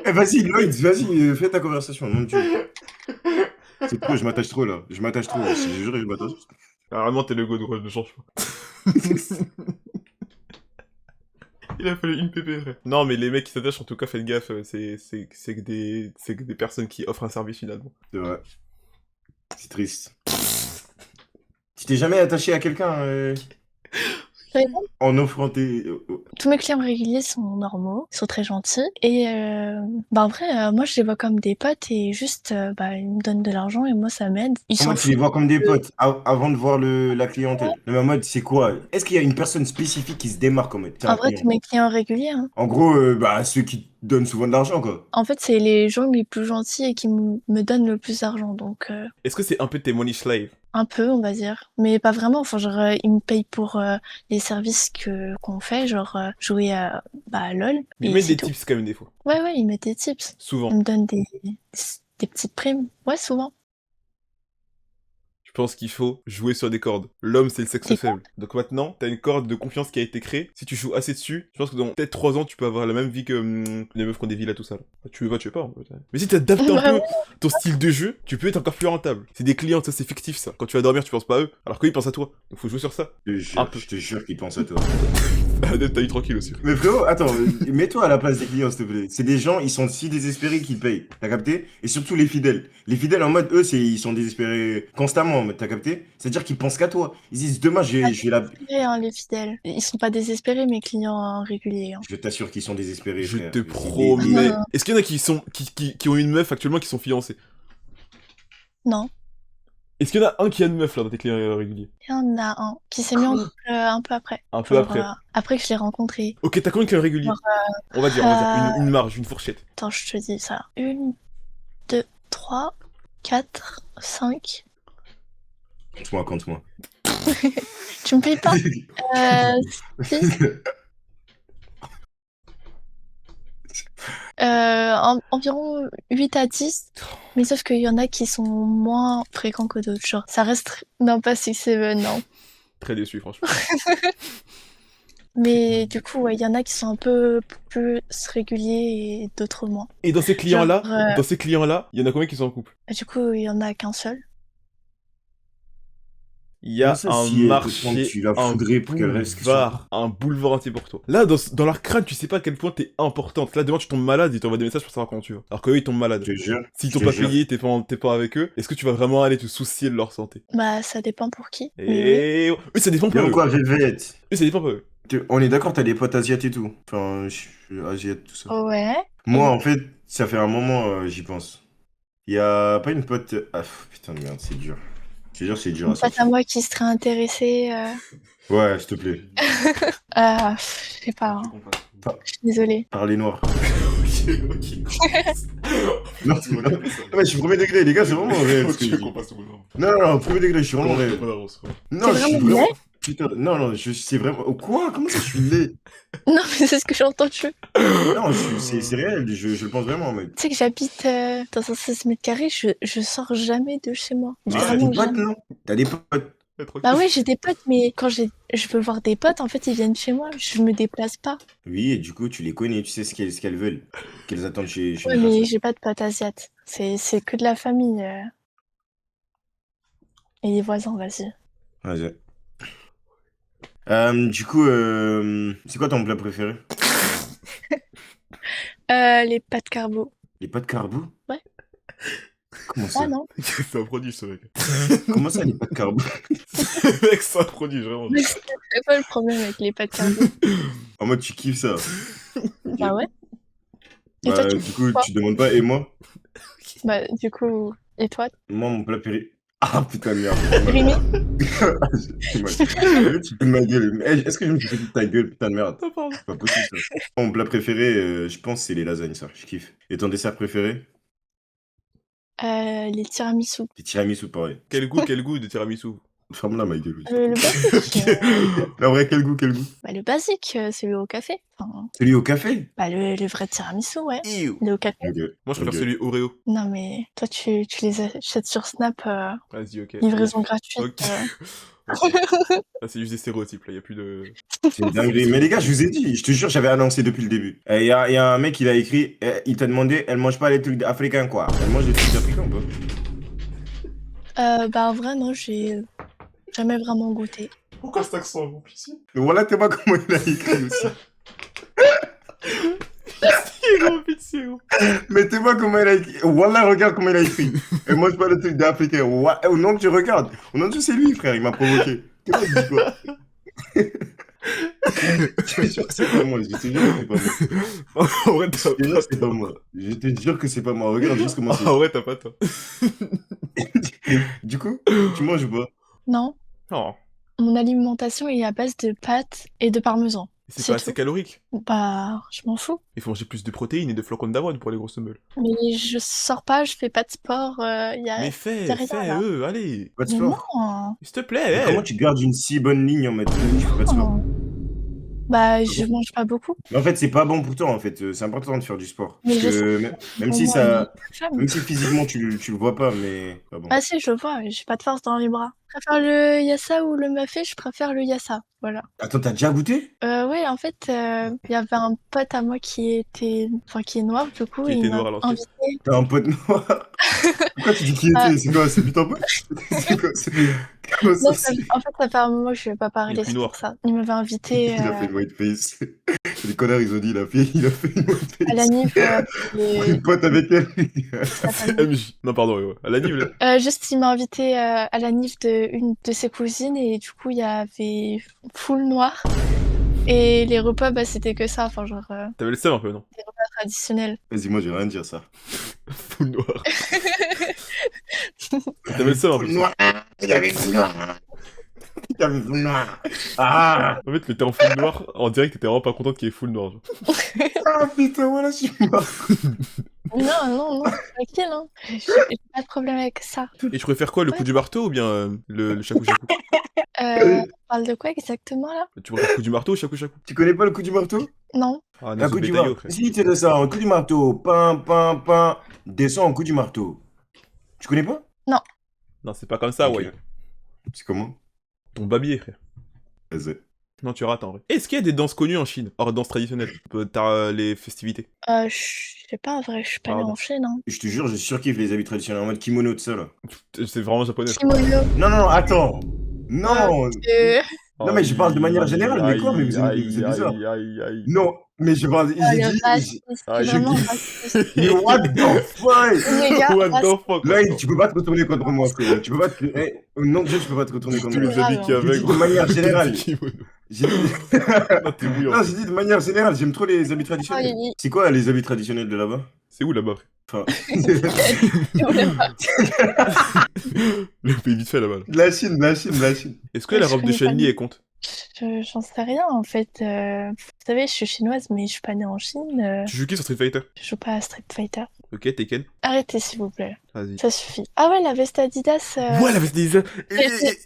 Vas-y, Lloyd, vas-y, fais ta conversation, nom de Dieu. C'est trop, je m'attache trop là. Je te jure, je m'attache. Vraiment, t'es le go de gros, ne change pas. Il a fallu une PPR. Non, mais les mecs qui s'attachent, en tout cas, faites gaffe, c'est que des personnes qui offrent un service finalement. C'est vrai. C'est triste. Tu t'es jamais attaché à quelqu'un en offrant tes... Tous mes clients réguliers sont normaux, ils sont très gentils. Et bah en vrai, moi je les vois comme des potes et juste, bah ils me donnent de l'argent et moi ça m'aide. Ils En s'en mode, tu les foutent. vois comme des potes avant de voir la clientèle. Mais en mode, c'est quoi? Est-ce qu'il y a une personne spécifique qui se démarque en mode? Tiens, En vrai, client. tous mes clients réguliers, hein. En gros, bah, ceux qui te donnent souvent de l'argent, quoi. En fait, c'est les gens les plus gentils et qui me donnent le plus d'argent. Donc, Est-ce que c'est un peu tes money slave? un peu, on va dire. Mais pas vraiment. Enfin, genre, ils me payent pour les services qu'on fait, genre jouer à LOL. Mais Et mets c'est des tout. tips quand même des fois. Ouais, ils mettent des tips. Souvent. Ils me donnent des petites primes. Ouais, souvent. pense qu'il faut jouer sur des cordes. L'homme, c'est le sexe C'est quoi? faible. Donc maintenant, t'as une corde de confiance qui a été créée. Si tu joues assez dessus, je pense que dans peut-être 3 ans, tu peux avoir la même vie que les meufs qui ont des villas, tout ça. Là. Tu veux pas, en fait. Mais si t'adaptes un Bah peu ton style de jeu, tu peux être encore plus rentable. C'est des clients, ça, c'est fictif, ça. Quand tu vas dormir, tu penses pas à eux, alors qu'eux, ils pensent à toi. Donc faut jouer sur ça. Un peu. Je te jure qu'ils pensent à toi. T'as eu tranquille aussi. Mais frérot, attends, mets-toi à la place des clients, s'il te plaît. C'est des gens, ils sont si désespérés qu'ils payent. T'as capté? Et surtout les fidèles. Les fidèles, en mode, eux, ils sont désespérés constamment, en mode, t'as capté? C'est-à-dire qu'ils pensent qu'à toi. Ils disent, demain, je vais la... Désespérés, hein, les fidèles. Ils sont pas désespérés, mes clients réguliers. Hein. Je t'assure qu'ils sont désespérés, Je frère. te C'est promets. Ah. Est-ce qu'il y en a qui ont une meuf actuellement qui sont fiancés? Non. Est-ce qu'il y en a un qui a une meuf là dans tes clients réguliers? Il y en a un qui s'est mis en couple un peu après. Un peu après. Après que je l'ai rencontré. Ok, t'as combien de clients réguliers? Genre, On va dire une marge, une fourchette. Attends, je te dis ça. 1, 2, 3, 4, 5. Compte-moi. Tu me payes pas 6. Environ 8 à 10. Mais sauf qu'il y en a qui sont moins fréquents que d'autres. Genre, ça reste... Non, pas 6-7, non. Très déçu, franchement. Mais du coup, ouais, il y en a qui sont un peu plus réguliers et d'autres moins. Et dans ces clients-là, Genre, il y en a combien qui sont en couple? Du coup, il y en a qu'un seul. Il y a Ça, un si elle te marché, prend, tu la un foudrais pour qu'elle reste boulevard, un boulevard entier pour toi. Là, dans leur crâne, tu sais pas à quel point t'es importante. Là, demain, tu tombes malade, ils t'envoient des messages pour savoir comment tu vas. Alors qu'eux, ils tombent malades. Je te jure. S'ils je t'ont te pas jure. payé, t'es pas avec eux, est-ce que tu vas vraiment aller te soucier de leur santé? Bah, ça dépend pour qui. Mais oui. Et... Eux, ça dépend pas Bien eux. quoi, Vévette? Eux, ça dépend pas eux. On est d'accord, t'as des potes asiates et tout. Enfin, je suis asiate, tout ça. Ouais. Moi, en fait, ça fait un moment, j'y pense. Il y a pas une pote... Ah, putain de merde, c'est dur. Je te jure, c'est dur à Une pote à sortir. moi qui serait intéressée. Ouais, s'il te plaît. Je sais pas. Hein. Je suis désolée. Parlez noir. Ok. Non, non, mais je suis premier degré, les gars, c'est vraiment réel. ce que je dis. Non, premier degré, je suis vraiment réel. Non, T'es je suis vraiment vraiment... laid? Putain, non, c'est vraiment... Quoi? Comment ça, je suis laid? Non, mais c'est ce que j'ai entendu. Non, c'est réel, je le pense vraiment, mec. Tu sais que j'habite dans un 16 mètres carrés, je sors jamais de chez moi. Mais t'as Littéralement des potes, jamais. non? T'as des potes. Bah ouais, j'ai des potes, mais quand je veux voir des potes, en fait, ils viennent chez moi. Je me déplace pas. Oui, et du coup, tu les connais, tu sais ce qu'elles veulent, qu'elles attendent chez Ouais, une mais personne. j'ai pas de potes asiates. C'est que de la famille. Et les voisins, vas-y. Vas-y. Du coup, c'est quoi ton plat préféré? Les pâtes carbo. Les pâtes carbo? Ouais. Comment Ah ça? non. C'est un produit, ce mec. Comment ça, les pâtes carbo? Mec, c'est un produit, vraiment. Mais c'est pas le problème avec les pâtes carbo. En mode, tu kiffes ça. Bah ouais. Et Bah, toi, tu du coup, quoi? tu demandes pas, et moi? Bah, du coup, et toi? Moi, mon plat préféré... Ah, putain de merde. Rémi? Tu peux de ma gueule. Est-ce que je me suis fait de ta gueule, putain de merde? Ah, pardon. C'est pas possible, ça. Mon plat préféré, je pense, c'est les lasagnes, ça. Je kiffe. Et ton dessert préféré? Les tiramisu. Les tiramisu, pareil. Quel goût de tiramisu? Ferme-la, ma gueule. aussi. Le basique. La vraie, quel goût? Bah, le basique, celui au café. Enfin, Celui au café? bah, le vrai tiramisu, ouais. Ew. Le au café. Ok. Moi, je préfère Ok. celui Oreo. Non, mais toi, tu les achètes sur Snap, Vas-y, ok. livraison gratuite. Ok. Ok. Là, c'est juste des stéréotypes, là, y a plus de... C'est une dinguerie. Mais les gars, je vous ai dit, je te jure, j'avais annoncé depuis le début. Il y a un mec, il a écrit, il t'a demandé, elle mange pas les trucs africains, quoi. Elle mange des trucs africains, ou pas? Bah, en vrai, non, j'ai jamais vraiment goûté. Pourquoi cet accent, mon pitié? Donc voilà, t'es pas comment il a écrit aussi. Pitié, gros. Mais t'es pas comment il a écrit. Voilà, regarde comment il a écrit. Elle mange pas les trucs d'africains. Au nom que tu regardes. Au nom que c'est lui, frère, il m'a provoqué. Qu'est-ce que tu dis, quoi? Je te jure que c'est pas moi, je te jure que c'est pas moi. En vrai, Je te jure que c'est pas moi. Je te jure que c'est pas moi. Regarde juste comment c'est. En vrai, t'as pas toi. Du coup, tu manges ou pas? Non, Non. mon alimentation est à base de pâtes et de parmesan. C'est C'est pas assez tout. calorique. Bah, je m'en fous. Il faut manger plus de protéines et de flocons d'avoine pour les grosses meules. Mais je sors pas, je fais pas de sport, Mais y a rien fais, là. allez. Pas de Mais sport. non, S'il te Mais plaît, comment tu gardes une si bonne ligne en mode tu fais pas de sport? non. Bah, je mange pas beaucoup. Mais en fait, c'est pas bon pour toi, en fait. C'est important de faire du sport. Mais Parce je que sais, même pour si moi, ça, femme. même si physiquement tu le vois pas, mais pas bon. Ah si, je le vois, j'ai pas de force dans les bras. Je préfère le yassa ou le mafé, je préfère le yassa, voilà. Attends, t'as déjà goûté? Ouais, en fait, il y avait un pote à moi qui est noir, du coup, Qui et il était m'a noir à l'ancienne. invité. T'as un pote noir? Pourquoi tu dis qui Ah, était? C'est quoi? C'est putain pote? C'est quoi? Comment non, ça c'est? en fait, ça fait un moment que je vais pas Il est parler, plus c'est pour noir. ça. Il m'avait invité Il a fait une white face. Les connards, ils ont dit, il a fait une white à la face. Nif, T'es et pote avec elle. ça C'est s'appelle- MJ. Non, pardon, ouais. À la Nive, là. juste, il m'a invité à la Nif de une de ses cousines, et du coup, il y avait full noir. Et les repas, bah, c'était que ça, enfin, genre, T'avais le seum un peu, non? des repas traditionnels. Vas-y, moi, je vais rien dire ça. Full noir. T'avais le seum un peu. Full noir. Il y avait full noir. Il y avait full noir. Ah! En fait, t'étais en full noir, en direct, t'étais vraiment pas contente qu'il y ait full noir. Genre. Ah putain, voilà, je suis mort. Non, tranquille, hein. J'ai pas de problème avec ça. Et tu préfères quoi, le coup du marteau ou bien le shaku-shaku? On parle de quoi exactement là? Tu préfères le coup du marteau ou shaku-shaku? Tu connais pas le coup du marteau? Non. Ah, Un Nazo coup du Betaillot, marteau. frère. Si, tu de ça, un coup du marteau. Pain, pain, pain. Descends un coup du marteau. Tu connais pas? Non, c'est pas comme ça, Ok. ouais. C'est comment? Ton babier, frère. Vas-y. Non, tu rates en vrai. Est-ce qu'il y a des danses connues en Chine? Hors danse traditionnelle. T'as les festivités. Je sais pas, en vrai, je suis pas allée Pardon. en Chine, hein. Je te jure, je surkiffe les habits traditionnels en mode kimono de ça là. C'est vraiment japonais. Kimono. Non, non, non, attends. Non. Non, mais je parle de manière générale, mais quoi, mais vous êtes bizarre. Aïe. Non, mais je parle. Ah, J'ai le dit. raciste, Ah, j'ai vraiment dit- raciste. Mais what the fuck? Les gars, What the fuck? Là, tu peux pas te retourner contre moi, frérot. Tu peux pas te. Non, Dieu, je peux pas te retourner contre Tous moi. les habits qu'il y J'ai avait, dit de manière générale. Kimono. J'ai dit. Non, t'es bouillant. Non, j'ai dit de manière générale, j'aime trop les habits traditionnels. Oh, C'est quoi les habits traditionnels de là-bas? C'est où là-bas, frère? Enfin. Le pays vite fait là-bas. Là. La Chine, la Chine, la Chine. Est-ce que la Je robe de connais pas Chun-Li le- est compte? J'en sais rien en fait. Vous savez, je suis chinoise, mais je suis pas née en Chine. Tu joues qui sur Street Fighter? Je joue pas à Street Fighter. Ok, Tekken. Arrêtez s'il vous plaît. Vas-y. Ça suffit. Ah ouais, la veste Adidas. Ouais, la veste des...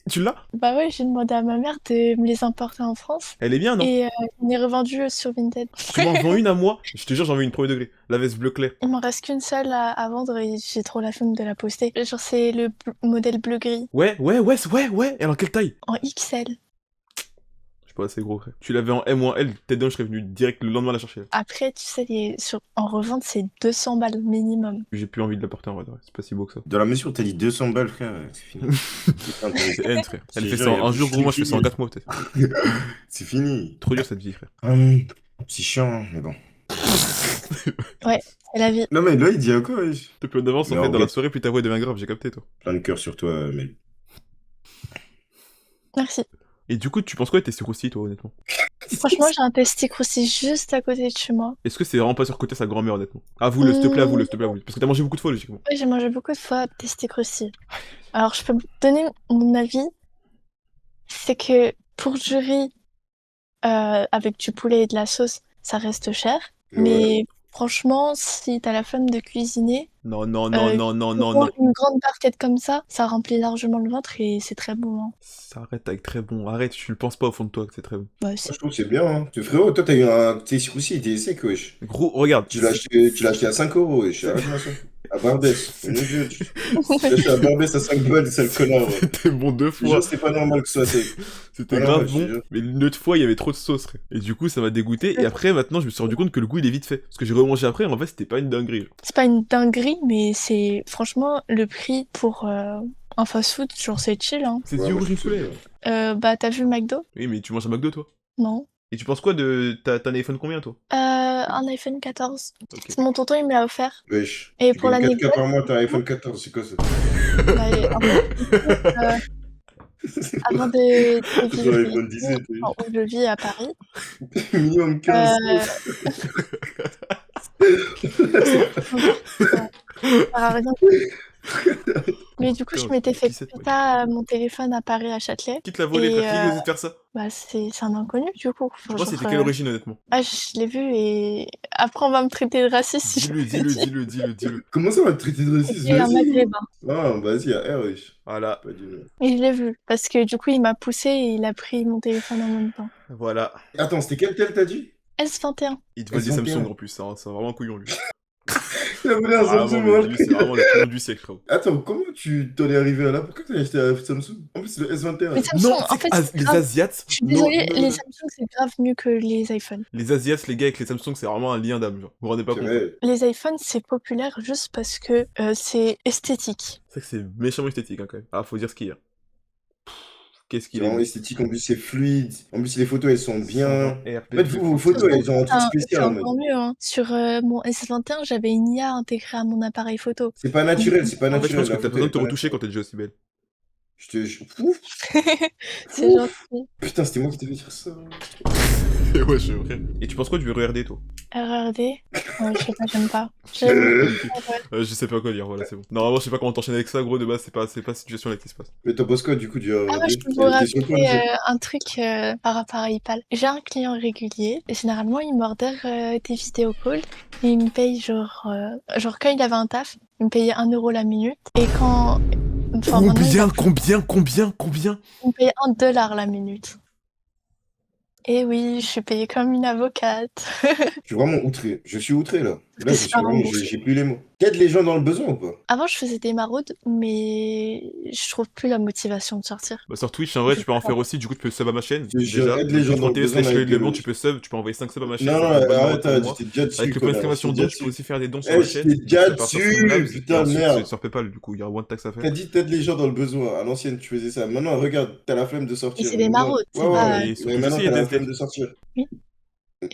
Tu l'as? Bah ouais, j'ai demandé à ma mère de me les importer en France. Elle est bien, non? Et on est revendu sur Vinted. Tu m'en vends une à moi? Je te jure, j'en veux une premier degré. La veste bleu clair. Il m'en reste qu'une seule à vendre et j'ai trop la flemme de la poster. Genre, c'est le modèle bleu-gris Ouais. Et alors, quelle taille? en XL. Je suis pas assez gros, frère. Tu l'avais en M ou en L, peut-être donc je serais venu direct le lendemain la chercher. Après, tu sais, en revente, c'est 200 balles minimum. J'ai plus envie de la porter en vrai, c'est pas si beau que ça. Dans la mesure où t'as dit 200 balles, frère, c'est fini. Putain, C'est haine, frère. Elle Je fait te ça jure, en un y a jour, plus gros, moi je fais ça en fini. 4 mois peut-être. C'est fini. Trop dur cette vie, frère. C'est chiant, hein, mais bon. C'est la vie. Non, mais là, il dit à quoi, wesh? Plus on avance, Mais en fait, en dans vrai- la soirée, plus ta voix devient grave, j'ai capté, toi. Plein de cœur sur toi, Mel. Merci. Et du coup, tu penses quoi de tes croustilles, toi, honnêtement? Franchement, j'ai un testi croustilles juste à côté de chez moi. Est-ce que c'est vraiment pas surcoté sa grand-mère, honnêtement? Avoue-le, s'il te plaît, avoue-le, s'il te plaît, avoue-le. Parce que t'as mangé beaucoup de fois, logiquement. Oui, j'ai mangé beaucoup de fois testi croustilles. Alors, je peux me donner mon avis. C'est que pour du riz avec du poulet et de la sauce, ça reste cher. Mais franchement, si t'as la flemme de cuisiner, Non. prends une grande barquette comme ça remplit largement le ventre et c'est très bon. Hein. Ça arrête avec très bon. Arrête, tu le penses pas au fond de toi que c'est très bon. Bah, Moi, je trouve que c'est bien, hein. Frérot, toi, t'as eu un petit roussi, il était sec, wesh. Gros, regarde. Tu l'as acheté à 5 €, wesh. Arrête ça. À Barbès. Tu l'as acheté à Barbès à 5 balles, c'est le connard, ouais. C'était bon 2 Je te fois. jure, c'est pas normal que ce soit sec. C'était Ah non, grave ouais, je te bon. jure. Mais une autre fois, il y avait trop de sauce, frère. Et du coup, ça m'a dégoûté. Et après, maintenant, je me suis rendu compte que le goût, il est vite fait. Parce que j'ai remangé après, en fait, c'était pas une dinguerie. genre. c'est pas une dinguerie, mais c'est franchement le prix pour un fast-food, genre c'est chill. Hein. C'est Ouais, du moi, rouge je poulet. trouve ça. Bah, t'as vu McDo? Oui, mais tu manges un McDo, toi. Non. Et tu penses quoi de. T'as un iPhone combien, toi? Un iPhone 14. Ok. Mon tonton, il me l'a offert. Wesh. Et Tu pour payes l'anecdote, 4K par mois, t'as un iPhone 14, c'est quoi ça? bah, avant de T'as vivre un iPhone 17, wesh. où je vis à Paris, Minimum 15. par exemple. Mais du coup, je m'étais fait 17, péter mon téléphone à Paris, à Châtelet. Qui te l'a volé, Et, frère? Qui osait te faire ça? Bah, c'est un inconnu, du coup. Enfin, Moi, genre, c'était quelle origine, honnêtement? Ah, je l'ai vu et après, on va me traiter de raciste si je Dis-le, le dis-le, dis. dis-le, dis-le, dis-le. Comment ça va te traiter de raciste? C'est un Vas-y. maghrébin. Ah, vas-y, à R, wesh. Voilà, Pas de- Et je l'ai vu. Parce que du coup, il m'a poussé et il a pris mon téléphone en même temps. voilà. Attends, c'était quel tel t'as dit? S21. Il te vole des S21. Samsung en plus, hein. C'est vraiment un couillon, lui. Il a volé un Vraiment, Samsung, mais voilà. lui, c'est vraiment le couillon du siècle, frérot. Attends, comment tu t'en es arrivé à là? Pourquoi t'as acheté un Samsung? En plus, c'est le S21. Les Samsung, Non, en c'est fait, que c'est les grave. Asiates... Je suis Non, désolée, non, les non. Samsung, c'est grave mieux que les iPhones. Les Asiates, les gars, avec les Samsung, c'est vraiment un lien d'âme, genre. Vous vous rendez pas C'est compte? vrai. Les iPhones, c'est populaire juste parce que c'est esthétique. C'est vrai que c'est méchamment esthétique, hein, quand même. Ah, faut dire ce qu'il y a. Qu'est-ce C'est qu'il est vraiment beau. esthétique, en plus c'est fluide. En plus les photos elles sont bien. 120 En fait, vous, vos photos elles sont un truc C'est spécial en mode. encore mieux, hein. Sur mon S21, j'avais une IA intégrée à mon appareil photo. C'est pas naturel, c'est pas En fait, je naturel. pense que la t'as photo, besoin elle de te est pas retoucher quand naturelle. t'es déjà aussi belle. Ouf, C'est gentil. putain, c'était moi qui t'avais dit ça. Ouais, je vrai. Et tu penses quoi du RERD, toi? RRD je sais pas, j'aime pas. J'aime pas. Je sais pas quoi dire, voilà, c'est bon. Normalement, je sais pas comment t'enchaîner avec ça, gros, de base, c'est pas situation là qui se passe. Mais t'en penses quoi du coup du Ah, moi, RRD? je peux vous Elle était sur quoi, raconter déjà un truc par rapport à Ipal. J'ai un client régulier. Et généralement, il m'ordère des vidéo calls. Et il me paye genre quand il avait un taf, il me payait 1 euro la minute. Et quand... Enfin, maintenant, il me paye $1 la minute. Et oui, je suis payée comme une avocate. Je suis vraiment outré. Je suis outré là. Là, C'est pas remboursé. j'ai plus les mots. T'aides les gens dans le besoin ou pas? Avant, je faisais des maraudes, mais je trouve plus la motivation de sortir. Bah, sur Twitch, en vrai, tu peux en faire aussi, du coup, tu peux sub à ma chaîne. Je Déjà, aide les gens dans le besoin avec TS/LeMond, tu peux sub, tu peux envoyer 5 subs à ma chaîne. Non, ça non, fait un bon arrête, pour moi. j'étais déjà dessus. Avec le point connard, d'exclamation j'étais don, déjà tu peux dessus. aussi faire des dons sur Eh, ma chaîne. j'étais déjà C'est à partir de dessus, Streamlabs, putain, et ensuite, merde. c'est sur PayPal, du coup, il y a one tax à faire. T'as dit t'aides les gens dans le besoin. À l'ancienne, tu faisais ça. Maintenant, regarde, t'as la flemme de Et sortir. c'est des maraudes, Ouais, c'est ouais, pas... ouais. Et sur Mais Twitch maintenant, aussi, il y a t'as la des flemme aides. de sortir.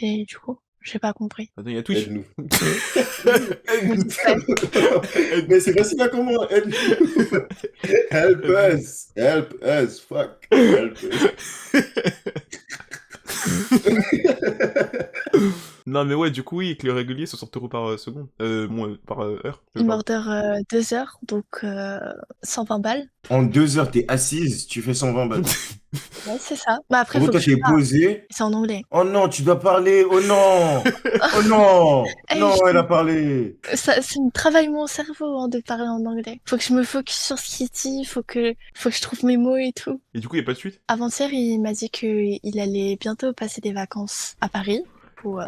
Et du coup, j'ai pas compris. Attends, il y a Twitch. Aide-nous. Aide- Mais c'est facile à comprendre. Aide-nous. Help us. Help us. Fuck. Help us. Non, mais ouais, du coup, oui, avec le régulier, 60 euros par seconde. Par heure. Il m'ordère 2 heures, donc 120 balles. En 2 heures, t'es assise, tu fais 120 balles. Ouais, c'est ça. Mais après, En gros, faut toi, que je t'es parle. posé. C'est en anglais. Oh non, tu dois parler. Oh non. Oh non. Eh, Non, je- elle a parlé. Ça me travaille mon cerveau hein, de parler en anglais. Faut que je me focus sur ce qu'il dit, faut que je trouve mes mots et tout. Et du coup, il n'y a pas de suite? Avant-hier, il m'a dit qu'il allait bientôt passer des vacances à Paris ou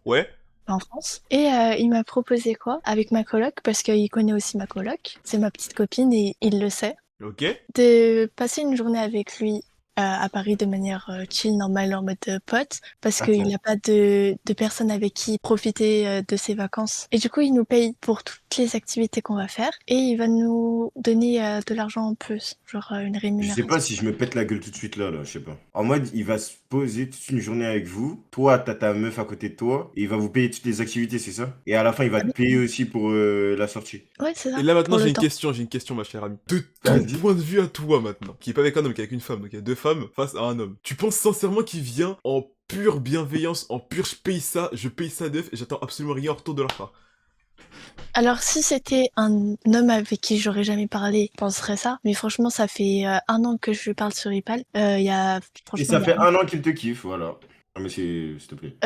Ouais. en France. Et il m'a proposé quoi? Avec ma coloc, parce qu'il connaît aussi ma coloc. C'est ma petite copine et il le sait. Ok. De passer une journée avec lui à Paris de manière chill, normale, en mode pote, parce qu'il Attends. n'a pas de personnes avec qui profiter de ses vacances. Et du coup, il nous paye pour toutes les activités qu'on va faire et il va nous donner de l'argent en plus, genre une Je rémunération. sais pas si je me pète la gueule tout de suite là, je sais pas. En mode, il va se poser toute une journée avec vous. Toi, t'as ta meuf à côté de toi. Et il va vous payer toutes les activités, c'est ça? Et à la fin, il va te payer aussi pour la sortie. Ouais, c'est ça. Et là, maintenant, pour j'ai le une temps. question, ma chère amie. De ton Vas-y. point de vue à toi, maintenant, qui est pas avec un homme, qui est avec une femme, donc il y a 2 femmes face à un homme. Tu penses sincèrement qu'il vient en pure bienveillance, en pure je paye ça d'œuf, et j'attends absolument rien en retour de leur part? Alors, si c'était un homme avec qui j'aurais jamais parlé, je penserais ça. Mais franchement, ça fait 1 an que je lui parle sur Ipal. Il y a, Et franchement, ça il y fait a- 1 an qu'il te kiffe, voilà. Ah, mais s'il te plaît.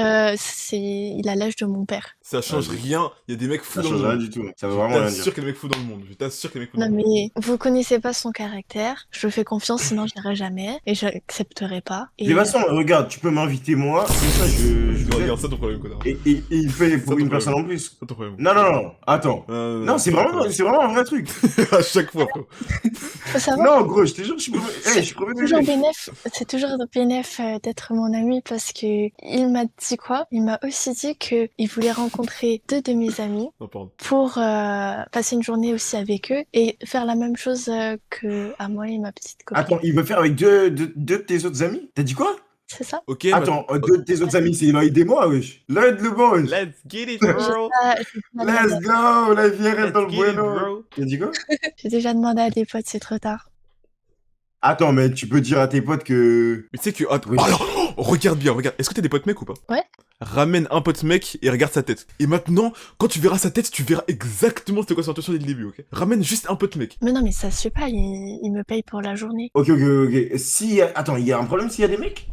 il a l'âge de mon père. Ça change Vas-y. rien, il y a des mecs fous Ça dans change le rien monde. du tout. Ça veut Je vraiment rien dire. t'assure qu'il y a des mecs fous dans le monde. Je t'assure qu'il y a des mecs fous dans Non, le monde. mais vous connaissez pas son caractère. Je lui fais confiance, sinon je n'irai jamais. Et j'accepterai pas. De toute façon, regarde, tu peux m'inviter moi, comme ça je Tu vous aide. regardes ça ton problème, connard. Et il paye pour Ça, une ton personne problème. en plus. Ça ton problème. Non, non, non, attends. Non, c'est ton vraiment problème. un vrai truc. À chaque fois, frérot. Faut savoir, Non, gros, je te jure, je suis premier toujours degré. c'est toujours bénéf d'être mon ami parce que il m'a dit quoi? Il m'a aussi dit que il voulait rencontrer 2 de mes amis Non, pardon. pour passer une journée aussi avec eux et faire la même chose que à moi et ma petite copine. Attends, il veut faire avec deux de tes autres amis? T'as dit quoi? C'est ça? Ok, Attends, 2 de tes autres amis, c'est Lloyd et moi, wesh. Lloyd le bon, wesh. let's get it, J'ai bro. déjà Let's go, la vie est Let's dans le get it, bueno. bro. T'as dit quoi? j'ai déjà demandé à des potes, c'est trop tard. Attends, mais tu peux dire à tes potes que... Mais tu sais que... Attends, Oui. regarde bien, regarde. Est-ce que t'as des potes mecs ou pas? Ouais. Ramène un pote mec et regarde sa tête. Et maintenant, quand tu verras sa tête, tu verras exactement c'était quoi son intention dès le début, ok? Ramène juste un pote mec. Mais non, mais ça se fait pas, il me paye pour la journée. Ok. Attends, il y a un problème s'il y a des mecs?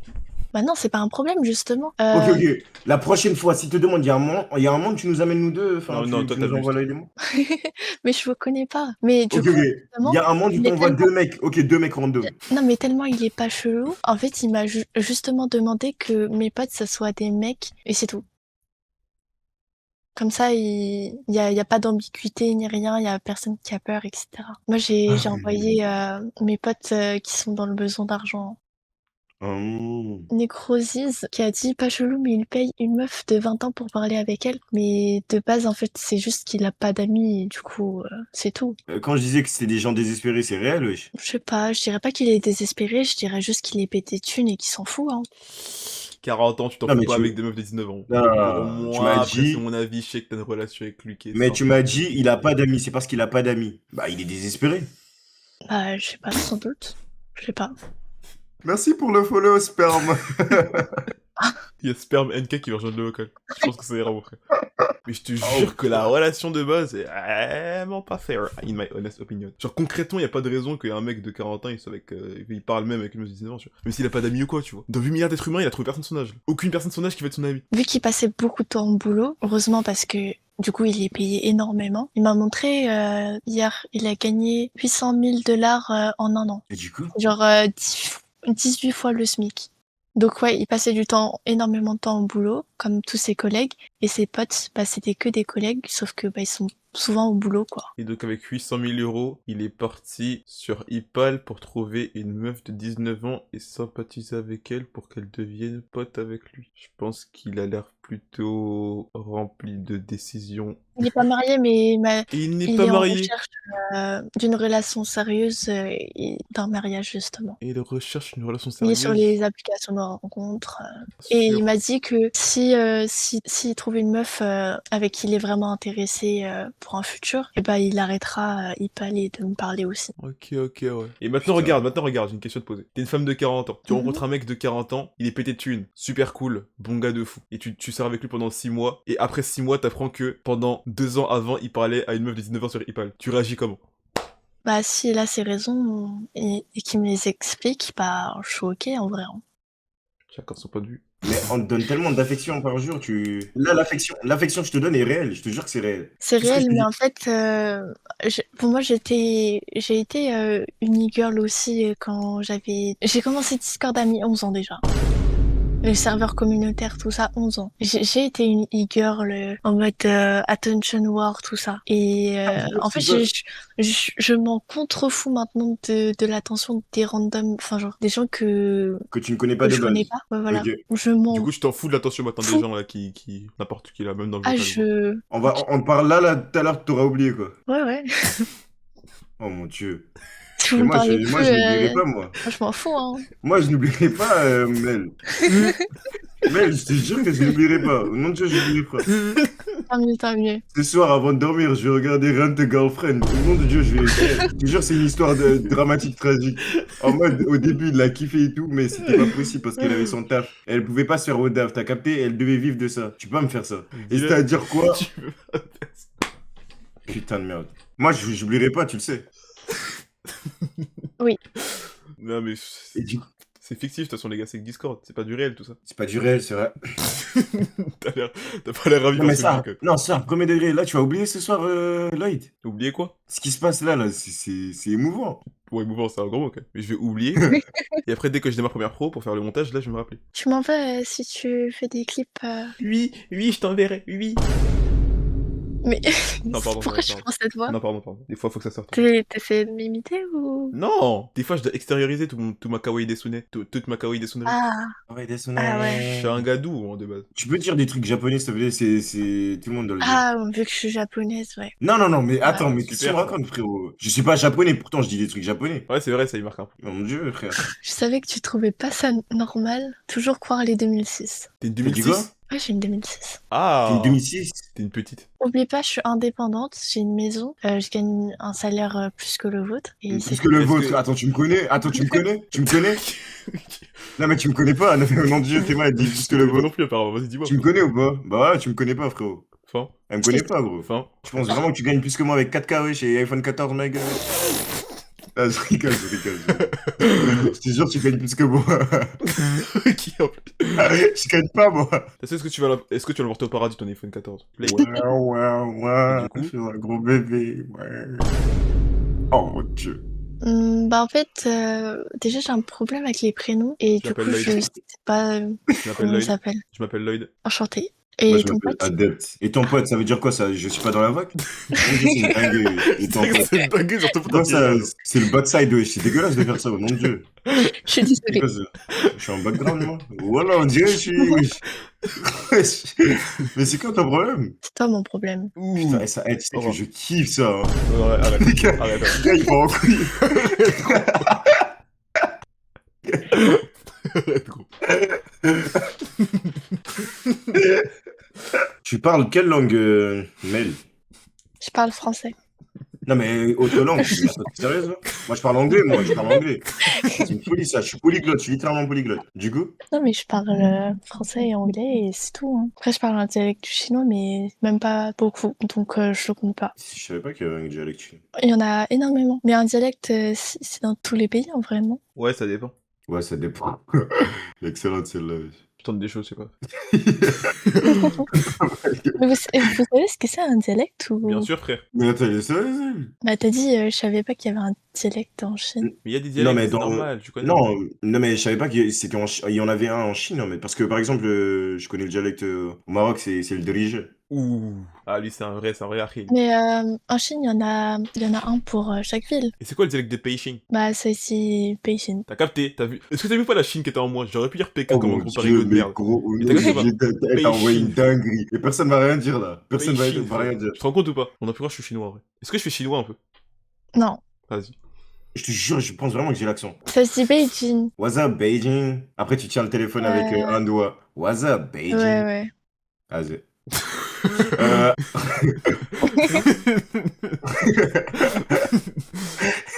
Bah non, c'est pas un problème, justement. Ok. La prochaine fois, s'il te demande, il y a un monde, tu nous amènes nous deux. Enfin, Non, toi, tu t'as nous vu envoies ça. l'élément. Mais je vous connais pas. Mais du Ok. coup, Il justement, y a un monde où il est t'envoies tellement... deux mecs. Ok, deux mecs random. Non, mais tellement il est pas chelou. En fait, il m'a justement demandé que mes potes, ça soit des mecs, et c'est tout. Comme ça, il y a pas d'ambiguïté ni rien, il y a personne qui a peur, etc. Moi, j'ai envoyé mes potes qui sont dans le besoin d'argent. Necrosis qui a dit pas chelou, mais il paye une meuf de 20 ans pour parler avec elle. Mais de base, en fait, c'est juste qu'il a pas d'amis, et du coup, c'est tout. Quand je disais que c'était des gens désespérés, c'est réel, wesh. Je sais pas, je dirais pas qu'il est désespéré, je dirais juste qu'il est pété de thunes et qu'il s'en fout, hein. 40 ans, tu t'en Non, fous mais pas tu- avec des meufs de 19 ans. Non, Pour tu moi, m'as après, dit- c'est mon avis, je sais que t'as une relation avec lui qui est Mais tu sympa. m'as dit, il a pas d'amis. C'est parce qu'il a pas d'amis. Bah, il est désespéré. Bah, je sais pas, sans doute. Je sais pas. Merci pour le follow, sperme. Il y a Sperm NK qui va rejoindre le local. Je pense que ça ira, mon frère. Mais je te jure que la relation de base est vraiment pas fair, in my honest opinion. Genre, concrètement, il y a pas de raison qu'il y ait un mec de 40 ans, il parle même avec une meuf de 19 ans, tu vois. Même s'il a pas d'amis ou quoi, tu vois. Dans 8 milliards d'êtres humains, il a trouvé personne de son âge. Aucune personne de son âge qui va être son ami. Vu qu'il passait beaucoup de temps au boulot, heureusement parce que du coup il est payé énormément, il m'a montré hier, il a gagné 800 000 $ en un an. Et du coup? Genre 18 fois le SMIC. Donc ouais, il passait du temps, énormément de temps au boulot, comme tous ses collègues, et ses potes, bah c'était que des collègues, sauf que bah ils sont souvent au boulot, quoi. Et donc, avec 800 000 euros, il est parti sur Ipal pour trouver une meuf de 19 ans et sympathiser avec elle pour qu'elle devienne pote avec lui. Je pense qu'il a l'air plutôt rempli de décisions. Il est pas marié, mais Et il n'est il pas est en marié. recherche d'une relation sérieuse et d'un mariage, justement. Et il recherche une relation Il est sérieuse. sur les applications de rencontre. Sûr. Et il m'a dit que s'il trouve une meuf avec qui il est vraiment intéressé pour un futur, et bah il arrêtera Ipal et de me parler aussi. Ok, ouais. Et maintenant, regarde, j'ai une question à te poser. T'es une femme de 40 ans. Tu Mhm. rencontres un mec de 40 ans, il est pété de thunes. Super cool, bon gars de fou. Et tu sors avec lui pendant 6 mois. Et après 6 mois, t'apprends que pendant 2 ans avant, il parlait à une meuf de 19 ans sur Ipal. Tu réagis comment? Bah s'il a ses raisons et qu'il me les explique, bah je suis ok en vrai, hein. Chacun son point de vue. Mais on te donne tellement d'affection par jour, Là, l'affection que je te donne est réelle, je te jure que c'est réel. C'est Tout ce que réel, je te mais dis. en fait, pour moi, j'ai été une e-girl aussi quand j'ai commencé Discord à 11 ans déjà. Le serveur communautaire, tout ça, 11 ans. J'ai été une e-girl en mode attention war, tout ça. Et en fait, je m'en contrefous maintenant de l'attention des randoms, enfin genre des gens que Que tu ne connais pas de je base. connais pas. Ouais, voilà. Ok. Je m'en Du coup, tu t'en fous de l'attention maintenant des Fou. gens là qui n'importe qui là, même dans le ah vocal. On te parle là, tout à l'heure, t'auras oublié, quoi. ouais. Oh mon Dieu. Si vous Mais me moi, parlez je plus, n'oublierai pas, moi. moi, je m'en fous, hein. Moi, je n'oublierai pas, Mel. Mel, je te jure que je n'oublierai pas. Au nom de Dieu, je n'oublierai pas. Tant mieux. Ce soir, avant de dormir, je vais regarder Run the Girlfriend. Au nom de Dieu, je te jure, c'est une histoire dramatique, tragique. En mode, au début, il l'a kiffé et tout, mais c'était pas possible parce qu'elle avait son taf. Elle pouvait pas se faire au daf, t'as capté? Elle devait vivre de ça. Tu peux pas me faire ça. Et Dis-le. c'était à dire quoi? Tu veux pas faire ça. Putain de merde. Moi, j'oublierai pas, tu le sais. Non mais Et du coup, c'est fictif de toute façon les gars, c'est que Discord, c'est pas du réel tout ça. c'est pas du réel, c'est vrai. T'as pas l'air ravi Non, dans mais ce ça, truc. non, ça, premier degré. Là, tu vas oublier ce soir, Lloyd. Oubliez quoi? Ce qui se passe là, c'est émouvant. Bon, émouvant, c'est un gros mot quand même. Mais je vais oublier. Et après, dès que je démarre Premiere Pro pour faire le montage, là, je vais me rappeler. Tu m'en veux si tu fais des clips. Oui, je t'enverrai, oui. Mais Non, pardon, pourquoi pardon. je prends cette voix? Non, pardon. Des fois, faut que ça sorte. T'essaies de m'imiter ou? Non! Des fois, je dois extérioriser tout ma kawaii desune. Toute ma kawaii desunerie. Ah, Ouais, Desuna. Ah Je ouais. suis un gars doux, hein, de base. Tu peux dire des trucs japonais, s'il te plaît, c'est tout le monde doit le dire. ah, vu que je suis japonaise, ouais. Non, mais attends, Ah, mais qu'est-ce que super, tu ça. racontes, frérot? Je suis pas japonais, pourtant je dis des trucs japonais. Ouais, c'est vrai, ça y marque un peu. Oh mon dieu, frère. Je savais que tu trouvais pas ça normal. Toujours croire les 2006. T'es une T'as dit 2006? quoi? Ouais, j'ai une 2006. T'es Ah, une 2006. t'es une petite. Oublie pas, je suis indépendante, j'ai une maison, je gagne un salaire plus que le vôtre, et c'est Plus que le Est-ce vôtre. que- Attends, tu me connais? Attends, tu me connais? Tu me connais? Non, mais tu me connais pas. Non, mais mon Dieu, t'es mal, elle dit Je plus te que le connais pas non vôtre. plus, apparemment. Vas-y, dis-moi. Tu me connais ou pas? Bah ouais, tu me connais pas, frérot. Fin. Elle me connaît pas, gros. Fin. Tu penses vraiment que tu gagnes plus que moi avec 4K, wesh, et iPhone 14, mec? Ah, je rigole, je rigole. Je te jure, tu gagnes plus que moi. Qui en plus. Je gagne pas, moi. Est-ce que tu vas est-ce que tu vas le porter au paradis ton iPhone 14? Play. Ouais, ouais, ouais. Et du coup Je suis un gros bébé, ouais. Oh mon Dieu. Bah en fait, déjà j'ai un problème avec les prénoms, et Je du coup m'appelle je Lloyd. sais pas Je m'appelle comment il Lloyd. s'appelle. Je m'appelle Lloyd. Enchantée. Moi, Et je ton m'appelle pote? Adept. Et ton pote, ça veut dire quoi, ça? Je suis pas dans la vague? Mon Dieu, c'est une dinguerie. Et ton pote? C'est une dinguerie, surtout pour ta Quoi, ça? pierre. C'est le backside, wesh. C'est dégueulasse de faire ça, oh mon Dieu. Je suis C'est désolée. quoi ça? Je suis en background, moi. Voilà, on dirait que je suis. Wesh. Mais c'est quoi ton problème? C'est toi mon problème. Ouh. Putain, ça aide, tu sais Au que revoir. je kiffe ça. Hein. Non, arrête. Les gars, Arrête. les gars, ils vont en couille. Arrête, gros. Tu Tu parles quelle langue, Mel? Je parle français. Non, mais autre langue, tu es sérieuse là? Moi, je parle anglais, moi, je parle anglais. C'est une folie, ça. Je suis polyglotte, je suis littéralement polyglotte. Du coup? Non mais je parle français et anglais et c'est tout. Hein. Après je parle un dialecte du chinois mais même pas beaucoup, donc je le compte pas. Je savais pas qu'il y avait un dialecte chinois. Il y en a énormément. Mais un dialecte, c'est dans tous les pays en vrai, non? Ouais, ça dépend. Ouais, ça dépend. Excellente celle-là. Je tente des choses, je sais pas. Mais vous savez ce que c'est un dialecte ou... Bien sûr, frère. Mais attends, elle est sérieuse, elle? Bah t'as dit, je savais pas qu'il y avait un dialecte en Chine. Mais il y a des Non, dialectes, mais c'est dans... normal, tu connais. Non, non, mais je savais pas qu'il y en avait un en Chine, non, mais parce que par exemple, je connais le dialecte au Maroc, c'est le dirigé. Ouh. Ah, lui, c'est un vrai Achille. Mais en Chine, il y en a un pour chaque ville. Et c'est quoi le dialecte des Beijing? Bah c'est ici Beijing. T'as capté? T'as vu? Est-ce que t'as vu pas la Chine qui était en moi? J'aurais pu dire Pékin Oh comme un mon gros Dieu, parigot de mais merde. gros, Mais t'as capté pas? elle t'a envoyé une Beijing. dinguerie. Et personne va rien dire là. Personne va Beijing, rien frère. dire. Tu te rends compte ou pas? On a pu voir que je suis chinois en vrai. Est-ce que je fais chinois un peu? Non, Vas-y. Je te jure, je pense vraiment que j'ai l'accent. ça se dit Beijing. What's up, Beijing? Après, tu tiens le téléphone avec un doigt. What's up, Beijing? Ouais. Vas-y. Euh...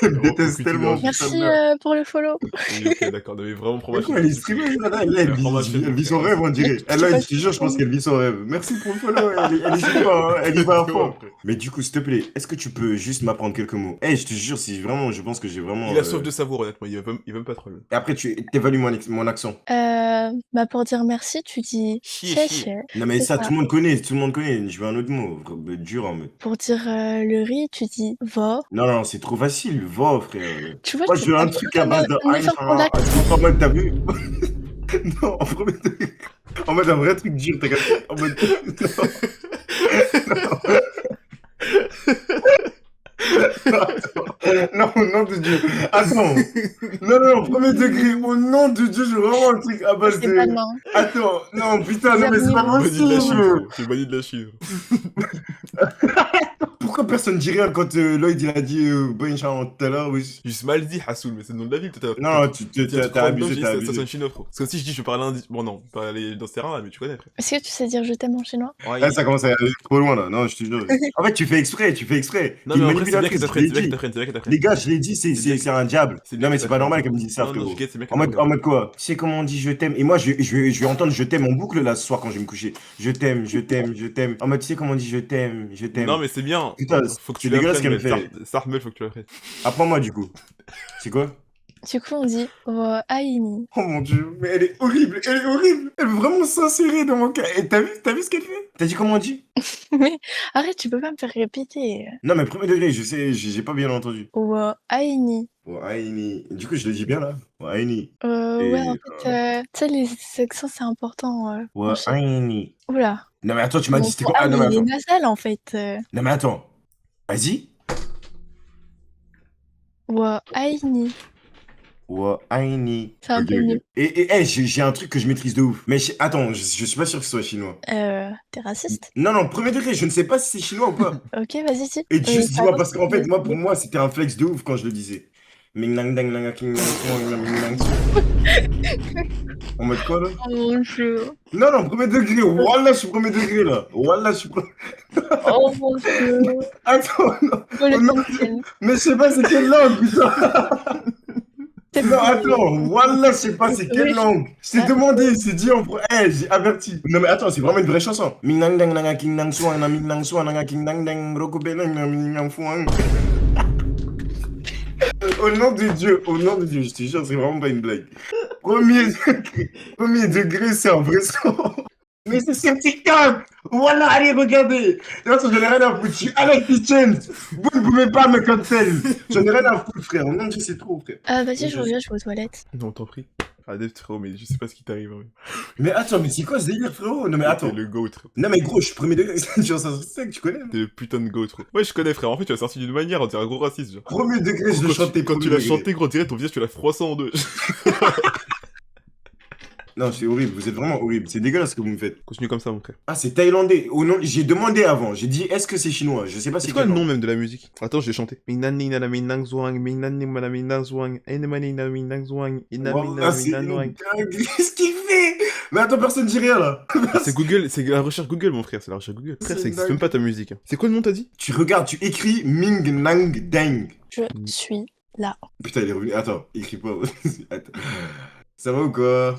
Elle me déteste tellement. Merci pour le follow. Oui, ok, d'accord. Non, mais vraiment, pour moi, Pourquoi elle est streameuse là? Elle vit son rêve, on dirait. Elle, là, je te jure, je pense qu'elle vit son rêve. Merci pour le follow, elle hésite pas, hein, elle y va à fond. Mais du coup, s'il te plaît, est-ce que tu peux juste m'apprendre quelques mots? Eh, je te jure, si vraiment, je pense que j'ai vraiment. Il a soif de savoir, honnêtement. Il veut même pas trop. Et après, tu évalues mon accent. Bah pour dire merci, tu dis Chier. chier. Non, mais C'est ça, ça. tout le monde connaît, Je veux un autre mot. Dur en mode. Pour dire le riz, tu dis va. Non, c'est trop facile. Va, frère. Tu vois, Moi, tu je veux peux un pas truc faire à base de. un effort pour l'accent. En mode, t'as vu? Non, en premier degré. En mode un vrai truc dur, t'as capté? En mode. Non, au nom de Dieu. Attends. Non, premier degré. Au nom de Dieu, je veux vraiment un truc à base C'est de. pas de main. Attends, non, putain, non, mais c'est pas Banni de la Chine, possible. frérot. Tu es banni de la Chine. Pourquoi personne dit rien quand Lloyd il a dit Benjamin tout à l'heure, oui. Juste mal dit, Hassoul, mais c'est le nom de la ville, peut-être. Non, T'as abusé, t'as Ça abusé. sonne chinois, frérot. Parce que si je dis je parle lundi. Bon, non, pas aller dans ce terrain-là, mais tu connais, frère. Est-ce que tu sais dire je t'aime en chinois? Ouais, Là, ça commence à aller trop loin, là. Non, je te jure. En fait, tu fais exprès. Non, T'es mais une en vrai, c'est bien que manipulatrice, t'apprennes, je l'ai dit. c'est bien que t'apprennes. Les gars, je l'ai dit, c'est un diable. C'est bien Non, mais que c'est pas t'apprennes. normal qu'elle me dise ça, Non, frérot. je guette, c'est bien que En mode t'apprennes. quoi? Tu sais comment on dit je t'aime? Et moi, je vais entendre je t'aime en boucle, là, ce soir, quand je vais me coucher. Je t'aime. En mode, tu sais comment on dit je t'aime? Non, mais c'est bien. Putain, Faut que c'est tu dégueulasse l'apprennes, qu'elle me mais Sarmel, faut que tu l'apprennes. Apprends-moi, du coup. C'est quoi? Du coup, on dit aini. Oh mon dieu, mais elle est horrible. Elle veut vraiment s'insérer dans mon cas. Et t'as vu ce qu'elle fait? T'as dit comment on dit? Mais arrête, tu peux pas me faire répéter. Non, mais premier degré, je sais, j'ai pas bien entendu. Aini. Aini. Du coup, je le dis bien là. Aini. Ouais, en fait, tu sais, les accents, c'est important. en Chine. Aini. Oula. Non, mais attends, tu m'as dit Mon c'était quoi? Ah, non, mais il est attends. nasal, en fait. Non, mais attends. Vas-y. Aini. Aini. C'est un Ok, peu ok. mieux. Et j'ai un truc que je maîtrise de ouf. Mais attends, je suis pas sûr que ce soit chinois. T'es raciste? Non, premier degré, je ne sais pas si c'est chinois ou pas. Ok, vas-y, si. Et juste dis-moi, Pardon, parce qu'en fait, mais- pour moi, c'était un flex de ouf quand je le disais. Ming nang dang nang king nang swang nang ming nang En mode quoi là? Oh mon dieu. Non, premier degré. Wallah, je suis premier degré là. Wallah, je suis premier. Oh mon dieu. Attends, non. Oh, le Non. cancel. Mais je sais pas c'est quelle langue, putain. C'est Non, attends, Wallah, je sais pas c'est quelle Oui. langue. Je t'ai demandé, c'est dit en pro. Eh, j'ai averti. Non, mais attends, c'est vraiment une vraie chanson. Ming nang dang nang king nang swang nang ming nang swang nang king nang dang rokobe nang nang ming nang swang. Au nom de Dieu, je te jure, c'est vraiment pas une blague. Premier degré, c'est un vrai son. Mais c'est sur TikTok. Voilà, allez, regardez. Là, j'en ai rien à foutre. Je suis Alex Kitchen. Vous ne pouvez pas me cancel. J'en ai rien à foutre, frère. Au nom de Dieu, c'est trop, frère. Vas-y, je reviens, je vais aux toilettes. Non, t'en prie. Adepte, frérot, mais je sais pas ce qui t'arrive. Hein. Mais attends, mais c'est quoi ce délire, frérot? Non, mais attends. T'es le GOAT. Non, mais gros, je suis premier degré. Genre, ça, c'est ça que tu connais. T'es le putain de GOAT, frérot. Ouais, je connais, frère. En fait, tu l'as sorti d'une manière, on dirait un gros raciste, genre. Premier degré, je le chantais. Quand tu l'as chanté, gros, on dirait ton visage, tu l'as froissé en deux. Non, c'est horrible. Vous êtes vraiment horrible. C'est dégueulasse ce que vous me faites. Continue comme ça, mon frère. Ah, c'est thaïlandais. Oh non, j'ai demandé avant. J'ai dit, est-ce que c'est chinois? Je sais pas C'est c'est quoi quel le nom même de la musique? Attends, je l'ai chanté. Minani nana minang zwang, minani mana minang zwang, enemani nana minang zwang, inami Wallah, nana c'est minang une zwang. dinguerie ce qu'il fait. Mais attends, personne dit rien là. C'est Google, c'est la recherche Google, mon frère, c'est la recherche Google. Frère, C'est ça existe dingue. même pas ta musique. Hein. C'est quoi le nom, t'as dit? Tu regardes, tu écris Ming Nang Dang. Je suis là. Putain, il est revenu. Attends, écris pas. Attends. Ça va ou quoi?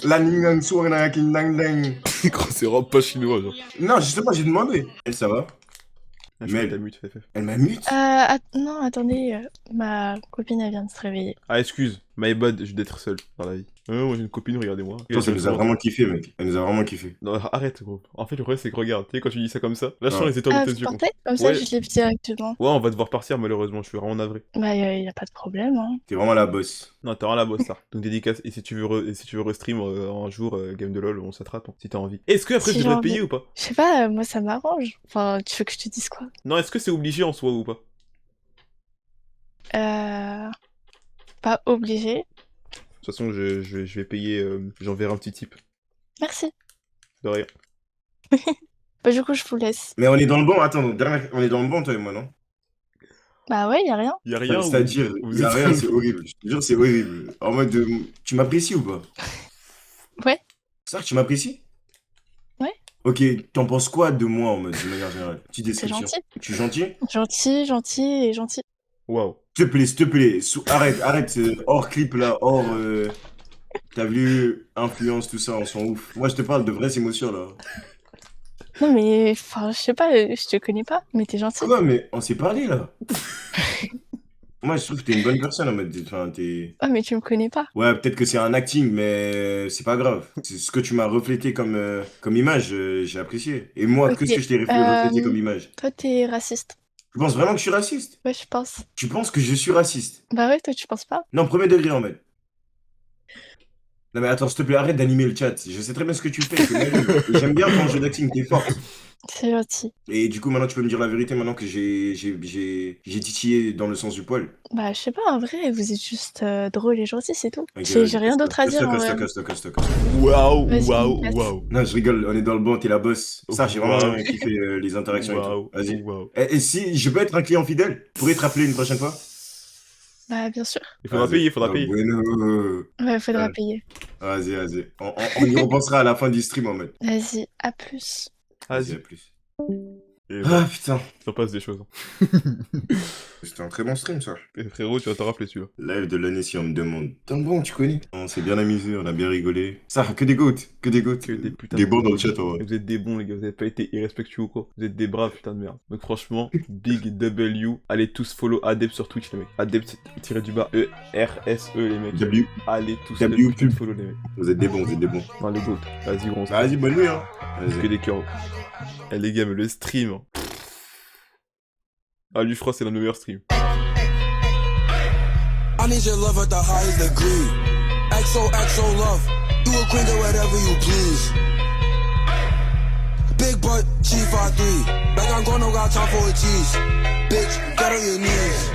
La Ning Nang Swang Nang King Nang Dang. Gros, c'est vraiment pas chinois, genre. Non, justement, j'ai demandé. Elle, ça va? Ah, Mais- je ta mute, fais. Elle m'a mute. Non, attendez, ma copine, elle vient de se réveiller. Ah, excuse, my bad, je vais être seul dans la vie. Moi j'ai une copine, regardez-moi. Toi, ça nous a vraiment kiffé, mec. Elle nous a vraiment kiffé. Non, arrête, gros. En fait, le problème, c'est que regarde, tu sais, quand tu dis ça comme ça, là, je sens Ah. les étoiles de Vous tes yeux. partez? Comme ça, Ouais. je l'ai directement. Ouais, on va devoir partir, malheureusement, je suis vraiment navré. Bah, y a pas de problème, hein. T'es vraiment la boss. Non, t'auras la bosse, ça. Donc, dédicace, et si tu veux restream un jour, game de LoL, on s'attrape, hein, si t'as envie. Est-ce que après, Si je devrais j'ai te payer envie. ou pas? Je sais pas, moi, ça m'arrange. Enfin, tu veux que je te dise quoi? Non, est-ce que c'est obligé en soi ou pas? Pas obligé. De toute façon, je vais payer, j'enverrai un petit tip. Merci. De rien. Bah, du coup, je vous laisse. Mais on est dans le bon. Attends, on est dans le bon, toi et moi, non? Bah ouais, y a rien. Y'a rien. C'est-à-dire, vous il y a êtes- rien, c'est horrible. Je te jure, c'est horrible. En mode, tu m'apprécies ou pas? Ouais. Ça, tu m'apprécies? Ouais. Ok, t'en penses quoi de moi en mode, de manière générale? Petite C'est description. gentil. Tu es gentil? Gentil et gentil. Waouh. S'il te plaît, arrête, c'est hors clip là, hors. T'as vu, influence, tout ça, on s'en ouf. Moi, je te parle de vraies émotions là. Non, mais, enfin, je sais pas, je te connais pas, mais t'es gentil. Quoi, mais on s'est parlé là. Moi, je trouve que t'es une bonne personne en mode. Enfin, t'es. Ah, mais tu me connais pas. Ouais, peut-être que c'est un acting, mais c'est pas grave. C'est ce que tu m'as reflété comme image, j'ai apprécié. Et moi, Ok, qu'est-ce que je t'ai reflété comme image? Toi, t'es raciste. Tu penses vraiment que je suis raciste? Ouais, je pense. Tu penses que je suis raciste? Bah ouais, toi, tu penses pas? Non, premier degré en mode. Non mais attends, s'il te plaît, arrête d'animer le chat. Je sais très bien ce que tu fais. Et j'aime bien ton jeu d'acting, t'es forte. C'est gentil. Et du coup, maintenant, tu peux me dire la vérité, maintenant que j'ai titillé dans le sens du poil. Bah, je sais pas, en vrai, vous êtes juste drôle et gentil, c'est tout. Ok, J'ai rien d'autre à dire. en vrai. Stock. Waouh, Vas-y, waouh, passe. waouh. Non, je rigole, on est dans le bon, t'es la boss. Ça, j'ai vraiment Wow. kiffé les interactions et Waouh, tout. Vas-y. waouh. Et si je peux être un client fidèle, pourrais te rappeler une prochaine fois? Bah, bien sûr. Il faudra payer, il faudra payer. Bueno. Ouais, faudra Ouais. payer. Vas-y. On y repensera à la fin du stream en mode. Vas-y, à plus. Vas-y, à Vas-y. plus. Et Ah putain, ça passe des choses. Hein. c'était un très bon stream ça. Et frérot, tu vas t'en rappeler celui-là. Live de l'année si on me demande. T'es bon, tu connais? On s'est bien amusé, on a bien rigolé. Ça, que des goats, que des goats. Que des putains Des de bons dans le bons. chat en vrai. Vous êtes des bons, les gars, vous avez pas été irrespectueux ou quoi. Vous êtes des braves, putain de merde. Donc franchement, big W. Allez tous follow Adept sur Twitch, les mecs. Adept-du-bas ERSE, les mecs. W, Allez tous W. putain de follow, les mecs. vous êtes des bons, vous êtes des bons. Dans les goats. Vas-y, gros, on se Vas-y, bonne nuit hein. que Vas-y. des cœurs. Eh les gars, mais le stream. Ah, lui, je crois que c'est le meilleur stream. I need your love at the highest degree. XOXO love. You a queen, do whatever you please. Big butt, G53. Like I'm gonna got time for a cheese. Bitch, get on your knees.